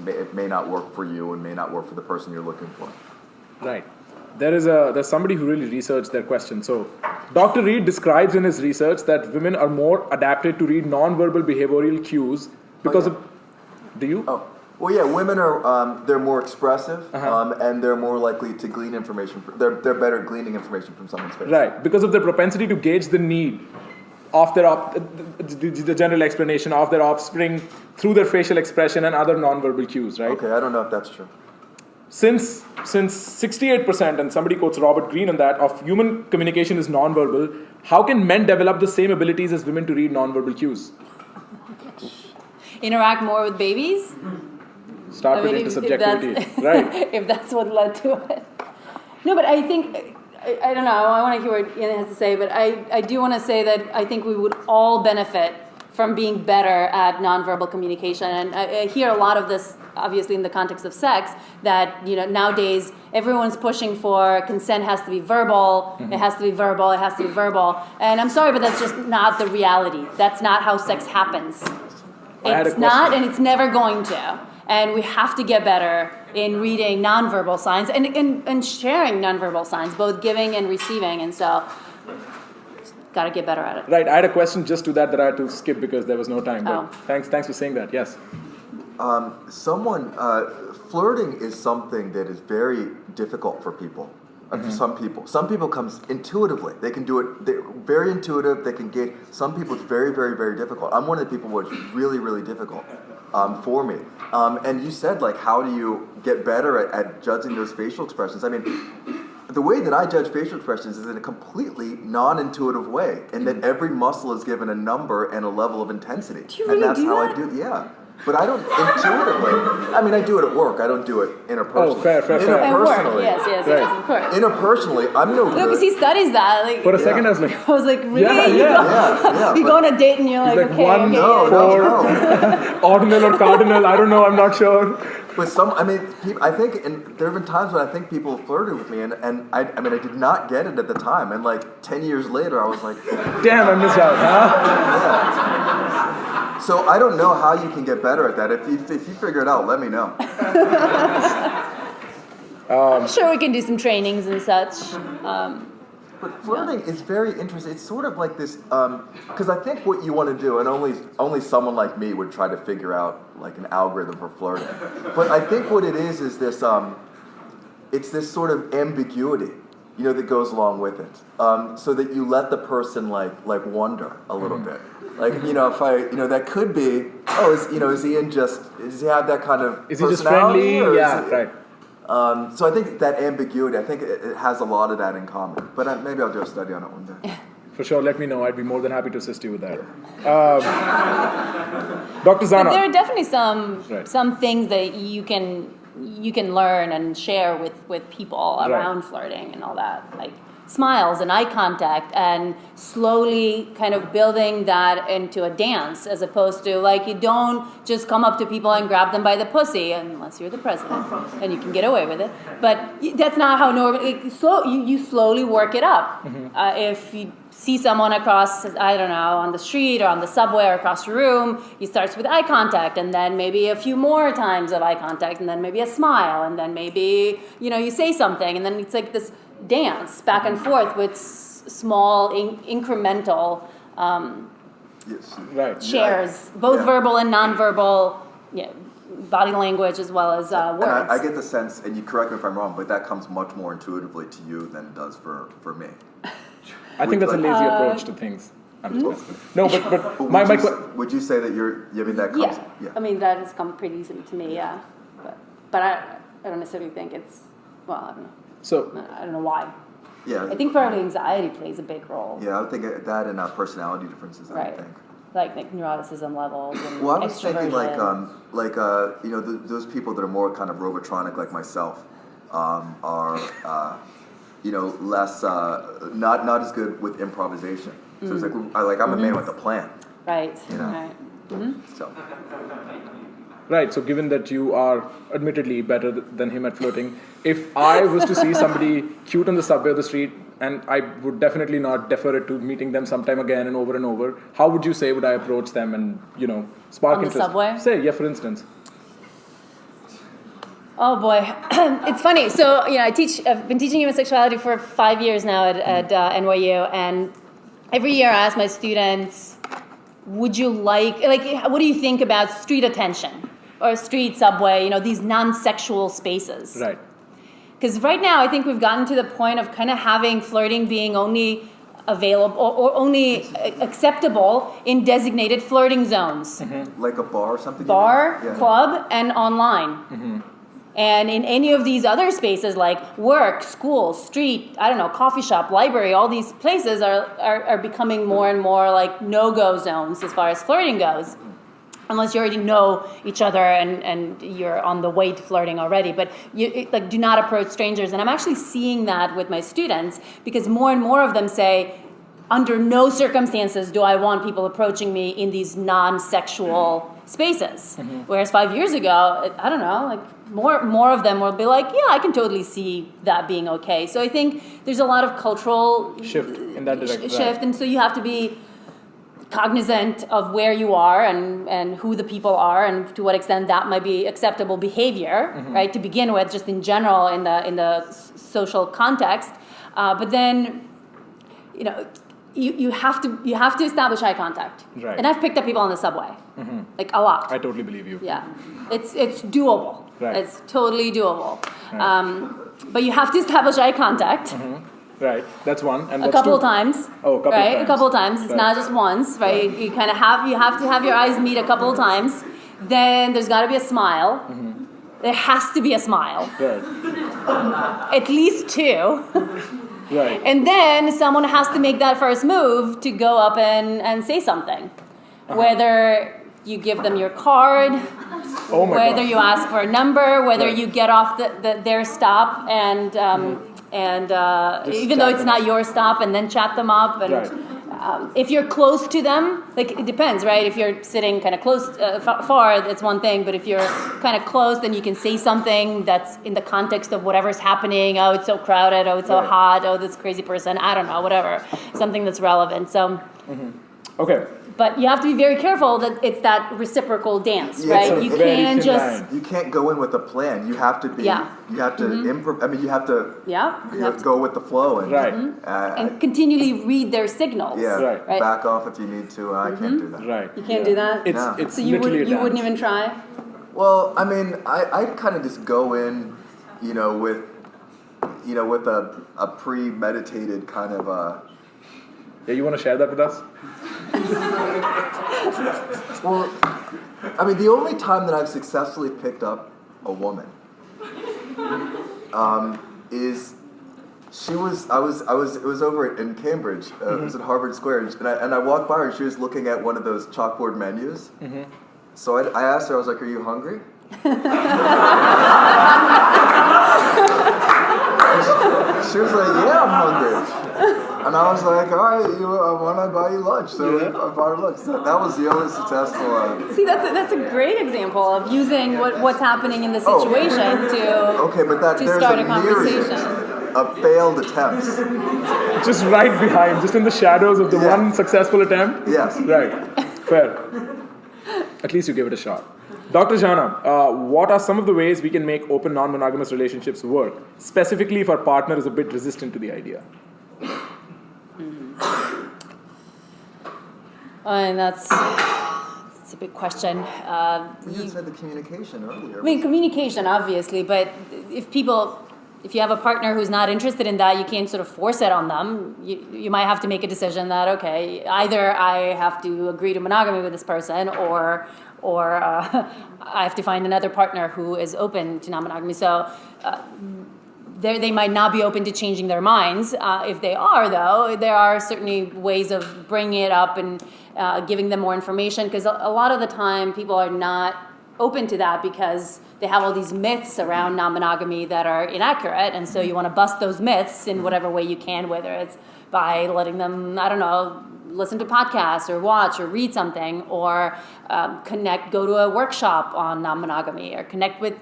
Speaker 3: It may not work for you and may not work for the person you're looking for.
Speaker 1: Right. There's somebody who really researched their question. So Dr. Reed describes in his research that women are more adapted to read nonverbal behavioral cues because of... Do you?
Speaker 3: Oh. Well, yeah, women are, they're more expressive, and they're more likely to glean information. They're better at gleaning information from someone's face.
Speaker 1: Right, because of their propensity to gauge the need of their the general explanation of their offspring through their facial expression and other nonverbal cues, right?
Speaker 3: Okay, I don't know if that's true.
Speaker 1: since 68%, and somebody quotes Robert Greene on that, of human communication is nonverbal, how can men develop the same abilities as women to read nonverbal cues?
Speaker 2: Interact more with babies?
Speaker 1: Start with intersubjectivity, right?
Speaker 2: If that's what led to it. No, but I think, I don't know, I want to hear what Ian has to say, but I do want to say that I think we would all benefit from being better at nonverbal communication. And I hear a lot of this, obviously, in the context of sex, that nowadays everyone's pushing for consent has to be verbal, it has to be verbal, it has to be verbal. And I'm sorry, but that's just not the reality. That's not how sex happens. It's not, and it's never going to. And we have to get better in reading nonverbal signs and sharing nonverbal signs, both giving and receiving. And so, got to get better at it.
Speaker 1: Right. I had a question just to that I had to skip because there was no time. But
Speaker 2: Oh.
Speaker 1: thanks for saying that. Yes.
Speaker 3: Flirting is something that is very difficult for people. For some people comes intuitively. They can do it. They're very intuitive. They can get. Some people it's very, very, very difficult. I'm one of the people where it's really, really difficult for me. And you said how do you get better at judging those facial expressions? I mean, the way that I judge facial expressions is in a completely non-intuitive way, in that every muscle is given a number and a level of intensity.
Speaker 2: Do you really
Speaker 3: and that's
Speaker 2: do
Speaker 3: how
Speaker 2: that?
Speaker 3: I do. Yeah. But I don't intuitively. I mean, I do it at work. I don't do it interpersonally.
Speaker 1: Oh, fair.
Speaker 2: At work,
Speaker 3: Interpersonally,
Speaker 2: yes, of course.
Speaker 3: interpersonally, I'm no
Speaker 2: No, because
Speaker 3: good.
Speaker 2: he studies that.
Speaker 1: For a second, I was like,
Speaker 2: I was like, really?
Speaker 1: Yeah.
Speaker 2: You go on a date and you're like,
Speaker 1: like
Speaker 2: okay,
Speaker 1: one,
Speaker 2: okay.
Speaker 1: no,
Speaker 3: No.
Speaker 1: ordinal or cardinal. I don't know. I'm not sure.
Speaker 3: But I think, and there have been times when I think people have flirted with me, and I did not get it at the time, and 10 years later, I was like,
Speaker 1: Damn, I missed out. Huh?
Speaker 3: yeah. So I don't know how you can get better at that. If you figure it out, let me know.
Speaker 2: I'm sure we can do some trainings and such.
Speaker 3: But flirting is very interesting. It's sort of like this, because I think what you want to do, and only someone like me would try to figure out an algorithm for flirting. But I think what it is this, it's this sort of ambiguity, that goes along with it, so that you let the person wonder a little bit. If I, that could be, is Ian does he have that kind of
Speaker 1: Is he just
Speaker 3: personality,
Speaker 1: friendly?
Speaker 3: or
Speaker 1: Yeah,
Speaker 3: is he-
Speaker 1: right.
Speaker 3: So I think that ambiguity, I think it has a lot of that in common. But maybe I'll do a study on it one day.
Speaker 1: For sure, let me know. I'd be more than happy to assist you with that. Dr. Zhana.
Speaker 2: But there are definitely
Speaker 1: Right.
Speaker 2: some things that you can learn and share with people around flirting and all that, like smiles and eye contact, and slowly kind of building that into a dance, as opposed to you don't just come up to people and grab them by the pussy unless you're the president and you can get away with it. But that's not how you slowly work it up. If you see someone across, I don't know, on the street or on the subway or across the room, you start with eye contact, and then maybe a few more times of eye contact, and then maybe a smile, and then maybe you say something, and then it's like this dance back and forth with small incremental
Speaker 3: Yes.
Speaker 1: Right.
Speaker 2: shares, both
Speaker 3: Yeah.
Speaker 2: verbal and nonverbal, body language as well as words.
Speaker 3: And I get the sense, and you correct me if I'm wrong, but that comes much more intuitively to you than it does for me.
Speaker 1: I think that's a lazy approach to things. I'm just messing. No, but
Speaker 3: Would you say that that comes?
Speaker 2: Yeah. I mean, that has come pretty easily to me, yeah. But I don't necessarily think it's, I don't know.
Speaker 1: So,
Speaker 2: I don't know why.
Speaker 3: Yeah.
Speaker 2: I think probably anxiety plays a big role.
Speaker 3: Yeah, I would think that and personality differences. I
Speaker 2: Right.
Speaker 3: would think.
Speaker 2: Like neuroticism levels and
Speaker 3: Well, I was thinking
Speaker 2: extroversion.
Speaker 3: those people that are more kind of robotronic like myself are less not as good with improvisation. So it's I'm a man with a plan.
Speaker 2: Right.
Speaker 3: Right. So.
Speaker 1: right, so given that you are admittedly better than him at flirting, if I was to see somebody cute on the subway or the street, and I would definitely not defer it to meeting them sometime again and over, how would you say would I approach them and, spark
Speaker 2: On the
Speaker 1: interest?
Speaker 2: subway?
Speaker 1: Say, yeah, for instance.
Speaker 2: Oh boy, it's funny. So I've been teaching Human Sexuality for 5 years now at NYU, and every year I ask my students, would you what do you think about street attention or street subway? These non-sexual spaces.
Speaker 1: Right.
Speaker 2: Because right now I think we've gotten to the point of kind of having flirting being only available or only acceptable in designated flirting zones.
Speaker 3: Like a bar or something?
Speaker 2: Bar,
Speaker 3: Yeah.
Speaker 2: club, and online. And in any of these other spaces like work, school, street, I don't know, coffee shop, library, all these places are becoming more and more like no-go zones as far as flirting goes. Unless you already know each other and you're on the way to flirting already. But do not approach strangers. And I'm actually seeing that with my students because more and more of them say, under no circumstances do I want people approaching me in these non-sexual spaces. Whereas 5 years ago, I don't know, like more of them will be like, yeah, I can totally see that being okay. So I think there's a lot of cultural
Speaker 1: shift in that direction.
Speaker 2: Shift, and so you have to be cognizant of where you are and who the people are and to what extent that might be acceptable behavior, right? To begin with, just in general in the social context, but then, you know, you have to establish eye contact.
Speaker 1: Right.
Speaker 2: And I've picked up people on the subway, like a lot.
Speaker 1: I totally believe you.
Speaker 2: Yeah, it's doable.
Speaker 1: Right.
Speaker 2: It's totally doable.
Speaker 1: Right.
Speaker 2: But you have to establish eye contact.
Speaker 1: Right, that's one. And
Speaker 2: A
Speaker 1: what's
Speaker 2: couple
Speaker 1: two?
Speaker 2: of times.
Speaker 1: Oh, a couple
Speaker 2: right?
Speaker 1: of times.
Speaker 2: A couple of times. It's
Speaker 1: Right.
Speaker 2: not just once, right? You kind of have to have your eyes meet a couple of times. Then there's got to be a smile. There has to be a smile.
Speaker 1: Right,
Speaker 2: At least two.
Speaker 1: right.
Speaker 2: And then someone has to make that first move to go up and say something. Whether you give them your card,
Speaker 1: Oh my
Speaker 2: whether
Speaker 1: God.
Speaker 2: you ask for a number, whether
Speaker 1: Right.
Speaker 2: you get off their stop and even though it's not your stop, and then chat them up. And
Speaker 1: Right.
Speaker 2: if you're close to them, like it depends, right? If you're sitting kind of close, far, it's one thing. But if you're kind of close, then you can say something that's in the context of whatever's happening. Oh, it's so crowded. Oh, it's so
Speaker 1: Right.
Speaker 2: hot. Oh, this crazy person. I don't know, whatever. Something that's relevant. So.
Speaker 1: Okay.
Speaker 2: But you have to be very careful that it's that reciprocal dance,
Speaker 3: Yeah,
Speaker 2: right?
Speaker 3: it's a
Speaker 2: You
Speaker 1: very
Speaker 2: can't
Speaker 1: thin
Speaker 2: just
Speaker 1: line.
Speaker 3: You can't go in with a plan. You have to be.
Speaker 2: Yeah.
Speaker 3: You have to I mean, you have to.
Speaker 2: Yeah,
Speaker 3: You
Speaker 2: you
Speaker 3: have
Speaker 2: have
Speaker 3: to
Speaker 2: to-
Speaker 3: go with the flow and.
Speaker 1: Right.
Speaker 2: and continually read their signals.
Speaker 3: Yeah.
Speaker 1: Right.
Speaker 2: Right.
Speaker 3: Back off if you need to. I can't do that.
Speaker 1: Right.
Speaker 2: You can't
Speaker 1: Yeah.
Speaker 2: do that?
Speaker 1: It's
Speaker 3: No.
Speaker 1: it's
Speaker 2: So you
Speaker 1: literally a
Speaker 2: wouldn't
Speaker 1: dance.
Speaker 2: even try?
Speaker 3: Well, I mean, I kind of just go in, with a premeditated kind of
Speaker 1: Yeah, you want to share that with us?
Speaker 3: Well, I mean, the only time that I've successfully picked up a woman is it was over in Cambridge. It was at Harvard Square, and I walked by her, and she was looking at one of those chalkboard menus. So I asked her, I was like, "Are you hungry?" She was like, "Yeah, I'm hungry." And I was like, "All right, I want to buy you lunch." So I bought her lunch. That was the only successful.
Speaker 2: See, that's a great example of using what's happening in the situation to
Speaker 3: Okay, but
Speaker 2: to
Speaker 3: there's
Speaker 2: start
Speaker 3: a
Speaker 2: a conversation.
Speaker 3: myriad of failed attempts.
Speaker 1: Just right behind, just in the shadows of the
Speaker 3: Yeah.
Speaker 1: one successful attempt?
Speaker 3: Yes.
Speaker 1: Right. Fair. At least you give it a shot. Dr. Zhana, what are some of the ways we can make open non-monogamous relationships work, specifically if our partner is a bit resistant to the idea?
Speaker 2: And that's a big question.
Speaker 3: You said the communication earlier.
Speaker 2: I mean, communication, obviously, but if you have a partner who's not interested in that, you can't sort of force it on them. You might have to make a decision that, okay, either I have to agree to monogamy with this person, or I have to find another partner who is open to non-monogamy. So they might not be open to changing their minds. If they are, though, there are certainly ways of bringing it up and giving them more information, because a lot of the time people are not open to that because they have all these myths around non-monogamy that are inaccurate, and so you want to bust those myths in whatever way you can, whether it's by letting them, I don't know, listen to podcasts or watch or read something, or go to a workshop on non-monogamy, or connect with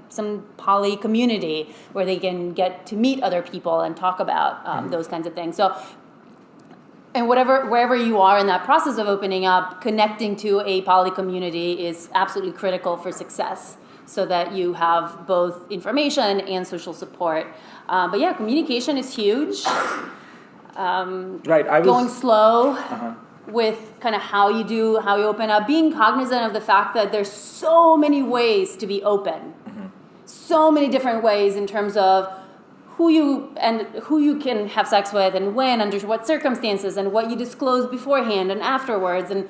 Speaker 2: some poly community where they can get to meet other people and talk about those kinds of things. So, and wherever you are in that process of opening up, connecting to a poly community is absolutely critical for success, so that you have both information and social support. But yeah, communication is huge.
Speaker 1: Right.
Speaker 2: Going slow with kind of how you open up, being cognizant of the fact that there's so many ways to be open, so many different ways in terms of who you can have sex with and when, under what circumstances, and what you disclose beforehand and afterwards, and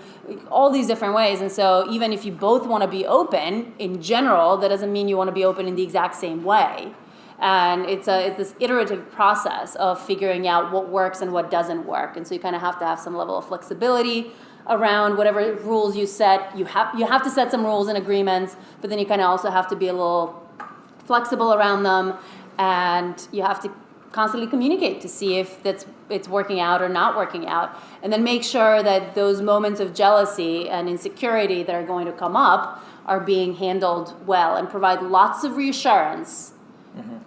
Speaker 2: all these different ways. And so even if you both want to be open in general, that doesn't mean you want to be open in the exact same way. And it's this iterative process of figuring out what works and what doesn't work. And so you kind of have to have some level of flexibility around whatever rules you set. You have to set some rules and agreements, but then you kind of also have to be a little flexible around them, and you have to constantly communicate to see if it's working out or not working out. And then make sure that those moments of jealousy and insecurity that are going to come up are being handled well, and provide lots of reassurance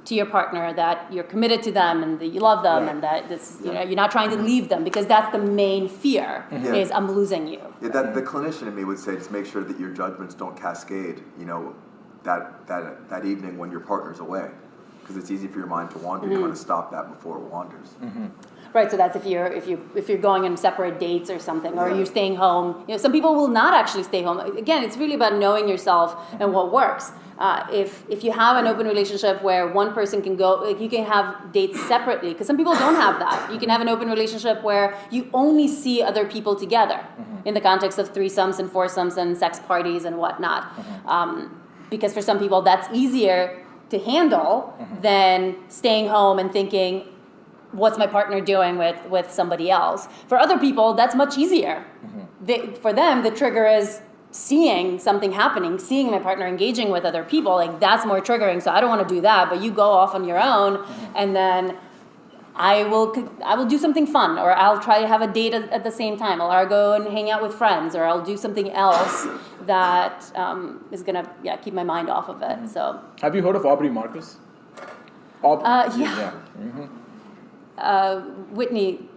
Speaker 2: to your partner that you're committed to them and that you love them, and that you're not trying to leave them, because that's the main fear is I'm losing you.
Speaker 3: Yeah, that the clinician in me would say, just make sure that your judgments don't cascade, that evening when your partner's away, because it's easy for your mind to wander. You want to stop that before it wanders.
Speaker 2: Right, so that's if you're going on separate dates or something, or you're staying home. Some people will not actually stay home. Again, it's really about knowing yourself and what works. If you have an open relationship where one person can go, you can have dates separately, because some people don't have that. You can have an open relationship where you only see other people together in the context of threesomes and foursomes and sex parties and whatnot. Because for some people that's easier to handle than staying home and thinking, what's my partner doing with somebody else? For other people, that's much easier. For them, the trigger is seeing something happening, seeing my partner engaging with other people. Like, that's more triggering, so I don't want to do that, but you go off on your own, and then I will do something fun, or I'll try to have a date at the same time, or I'll go and hang out with friends, or I'll do something else that is going to keep my mind off of it. So,
Speaker 1: have you heard of Aubrey Marcus?
Speaker 2: Whitney,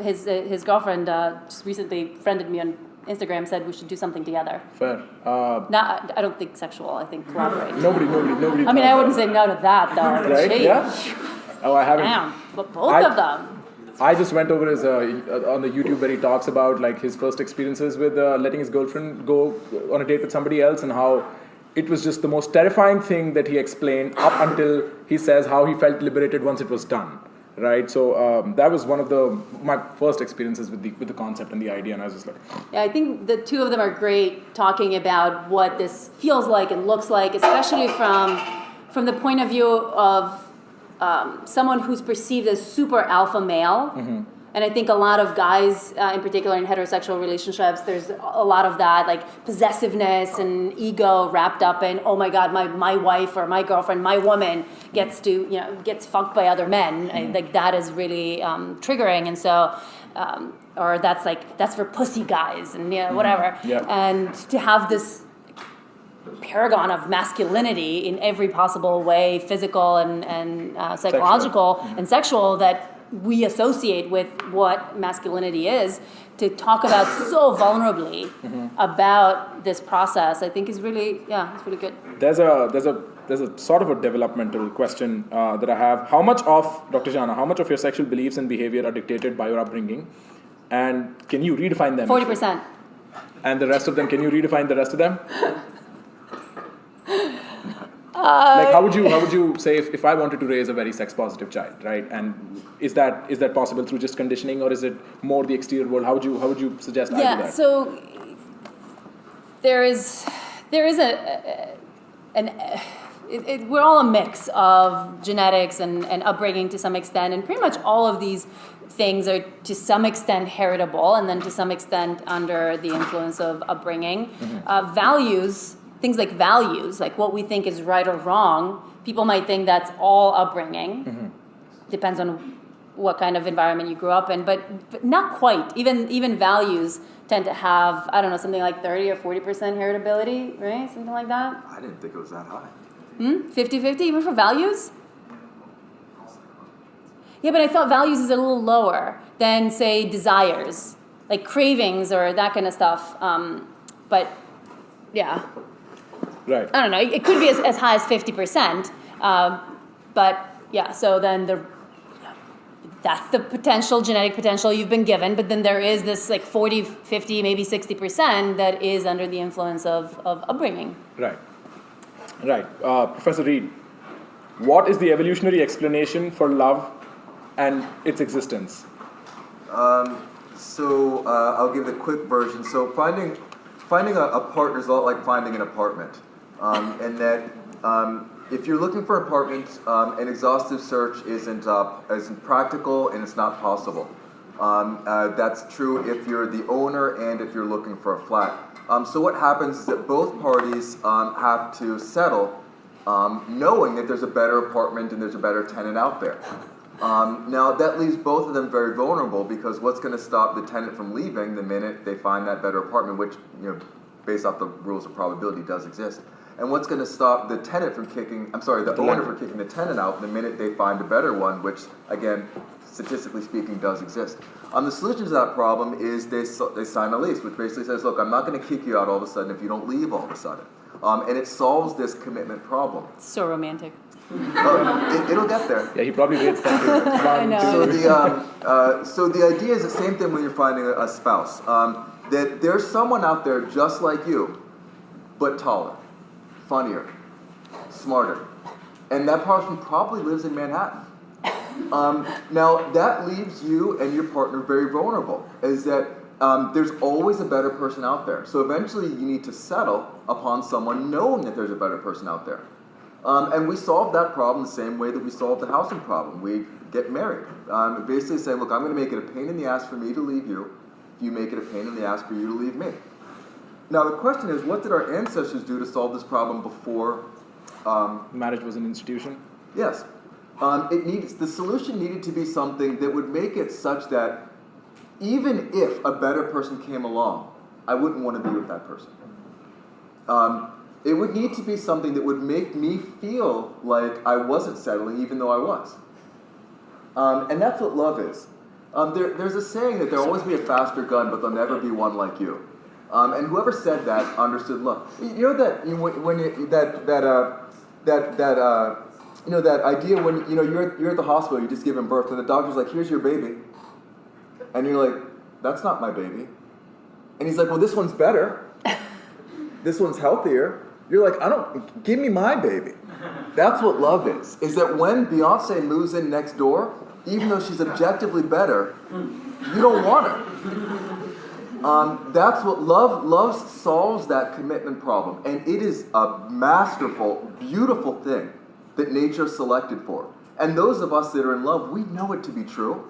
Speaker 2: his girlfriend just recently friended me on Instagram, said we should do something together.
Speaker 1: Fair.
Speaker 2: I don't think sexual. I think collaborate.
Speaker 1: Nobody.
Speaker 2: I mean, I wouldn't say no to that though.
Speaker 1: Right?
Speaker 2: Jeez.
Speaker 1: Yeah. Oh, I haven't.
Speaker 2: Damn, but both of them.
Speaker 1: I just went over his on the YouTube where he talks about like his first experiences with letting his girlfriend go on a date with somebody else, and how it was just the most terrifying thing that he explained up until he says how he felt liberated once it was done. Right, so that was one of my first experiences with the concept and the idea, and I was just like,
Speaker 2: yeah, I think the two of them are great talking about what this feels like and looks like, especially from the point of view of someone who's perceived as super alpha male. And I think a lot of guys, in particular in heterosexual relationships, there's a lot of that, like possessiveness and ego wrapped up in, oh my God, my wife or my girlfriend, my woman gets fucked by other men. I think that is really triggering, and so, or that's for pussy guys, and whatever.
Speaker 1: Yeah.
Speaker 2: And to have this paragon of masculinity in every possible way, physical and psychological and sexual, that we associate with what masculinity is, to talk about so vulnerably about this process, I think is really, it's really good.
Speaker 1: There's a sort of a developmental question that I have. Dr. Zhana, how much of your sexual beliefs and behavior are dictated by your upbringing? And can you redefine them?
Speaker 2: 40%.
Speaker 1: And the rest of them, can you redefine the rest of them? Like, how would you say if I wanted to raise a very sex positive child, right? And is that possible through just conditioning, or is it more the exterior world? How would you suggest I do that?
Speaker 2: So there is we're all a mix of genetics and upbringing to some extent, and pretty much all of these things are to some extent heritable, and then to some extent under the influence of upbringing. Things like values, like what we think is right or wrong, people might think that's all upbringing. Depends on what kind of environment you grew up in, but not quite. Even values tend to have, I don't know, something like 30 or 40% heritability, right? Something like that.
Speaker 3: I didn't think it was that high.
Speaker 2: 50-50, even for values? Yeah, but I thought values is a little lower than, say, desires, like cravings or that kind of stuff. But yeah.
Speaker 1: Right.
Speaker 2: I don't know. It could be as high as 50%. But yeah, so then that's the genetic potential you've been given. But then there is this like 40, 50, maybe 60% that is under the influence of upbringing.
Speaker 1: Right. Professor Reed, what is the evolutionary explanation for love and its existence?
Speaker 3: I'll give the quick version. So finding a partner is a lot like finding an apartment, and that if you're looking for an apartment, an exhaustive search isn't practical and it's not possible. That's true if you're the owner and if you're looking for a flat. So what happens is that both parties have to settle, knowing that there's a better apartment and there's a better tenant out there. Now that leaves both of them very vulnerable, because what's going to stop the tenant from leaving the minute they find that better apartment, which, based off the rules of probability, does exist. And what's going to stop the owner from kicking the tenant out the minute they find a better one, which, again, statistically speaking, does exist. The solution to that problem is they sign a lease, which basically says, look, I'm not going to kick you out all of a sudden if you don't leave all of a sudden. And it solves this commitment problem.
Speaker 2: So romantic.
Speaker 3: It'll get there.
Speaker 1: Yeah, he probably rates that too.
Speaker 2: I know.
Speaker 3: So the idea is the same thing when you're finding a spouse. That there's someone out there just like you, but taller, funnier, smarter. And that person probably lives in Manhattan. Now, that leaves you and your partner very vulnerable, is that there's always a better person out there. So eventually you need to settle upon someone knowing that there's a better person out there. And we solve that problem the same way that we solve the housing problem. We get married. Basically saying, look, I'm going to make it a pain in the ass for me to leave you if you make it a pain in the ass for you to leave me. Now the question is, what did our ancestors do to solve this problem before
Speaker 1: marriage was an institution?
Speaker 3: Yes. The solution needed to be something that would make it such that even if a better person came along, I wouldn't want to be with that person. It would need to be something that would make me feel like I wasn't settling even though I was. And that's what love is. There's a saying that there'll always be a faster gun, but there'll never be one like you. And whoever said that understood love. You know that that idea when you're at the hospital, you just giving birth, and the doctor's like, "Here's your baby," and you're like, "That's not my baby," and he's like, "Well, this one's better. This one's healthier." You're like, give me my baby. That's what love is. Is that when Beyonce moves in next door, even though she's objectively better, you don't want her. That's what love solves that commitment problem. And it is a masterful, beautiful thing that nature selected for. And those of us that are in love, we know it to be true.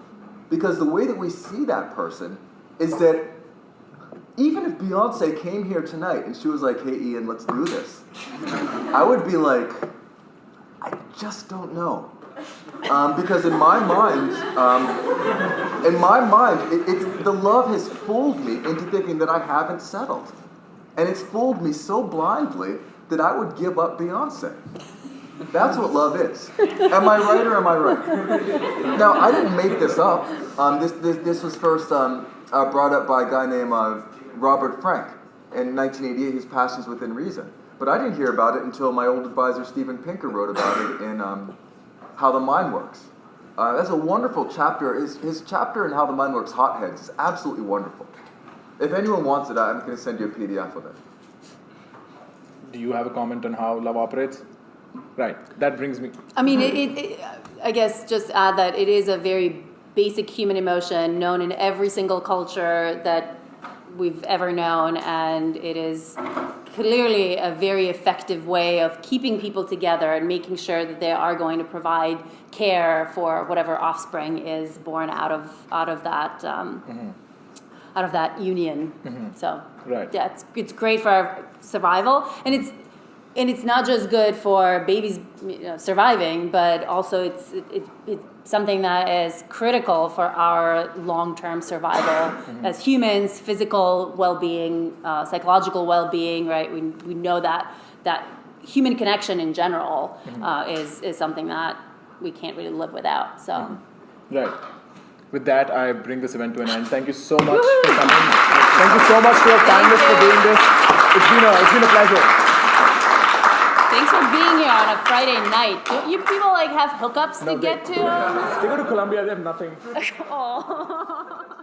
Speaker 3: Because the way that we see that person is that even if Beyonce came here tonight and she was like, "Hey Ian, let's do this," I would be like, I just don't know. Because in my mind, the love has fooled me into thinking that I haven't settled. And it's fooled me so blindly that I would give up Beyonce. That's what love is. Am I right or am I right? Now, I didn't make this up. This was first brought up by a guy named Robert Frank in 1988, his Passions Within Reason. But I didn't hear about it until my old advisor, Steven Pinker, wrote about it in How the Mind Works. That's a wonderful chapter. His chapter in How the Mind Works, Hotheads, is absolutely wonderful. If anyone wants it, I'm going to send you a PDF of it.
Speaker 1: Do you have a comment on how love operates? Right, that brings me...
Speaker 2: I mean, I guess just add that it is a very basic human emotion known in every single culture that we've ever known, and it is clearly a very effective way of keeping people together and making sure that they are going to provide care for whatever offspring is born out of that out of that union. Mm-hmm. So
Speaker 1: right.
Speaker 2: Yeah, it's great for our survival, and it's not just good for babies surviving, but also it's something that is critical for our long-term survival as humans, physical well-being, psychological well-being, right? We know that human connection in general is something that we can't really live without. So,
Speaker 1: right. With that, I bring this event to an end. Thank you so much for coming. Thank you so much to our panelists for doing this. It's been a pleasure.
Speaker 2: Thanks for being here on a Friday night. Don't you people have hookups to get to?
Speaker 1: They go to Columbia, they have nothing.
Speaker 2: Oh.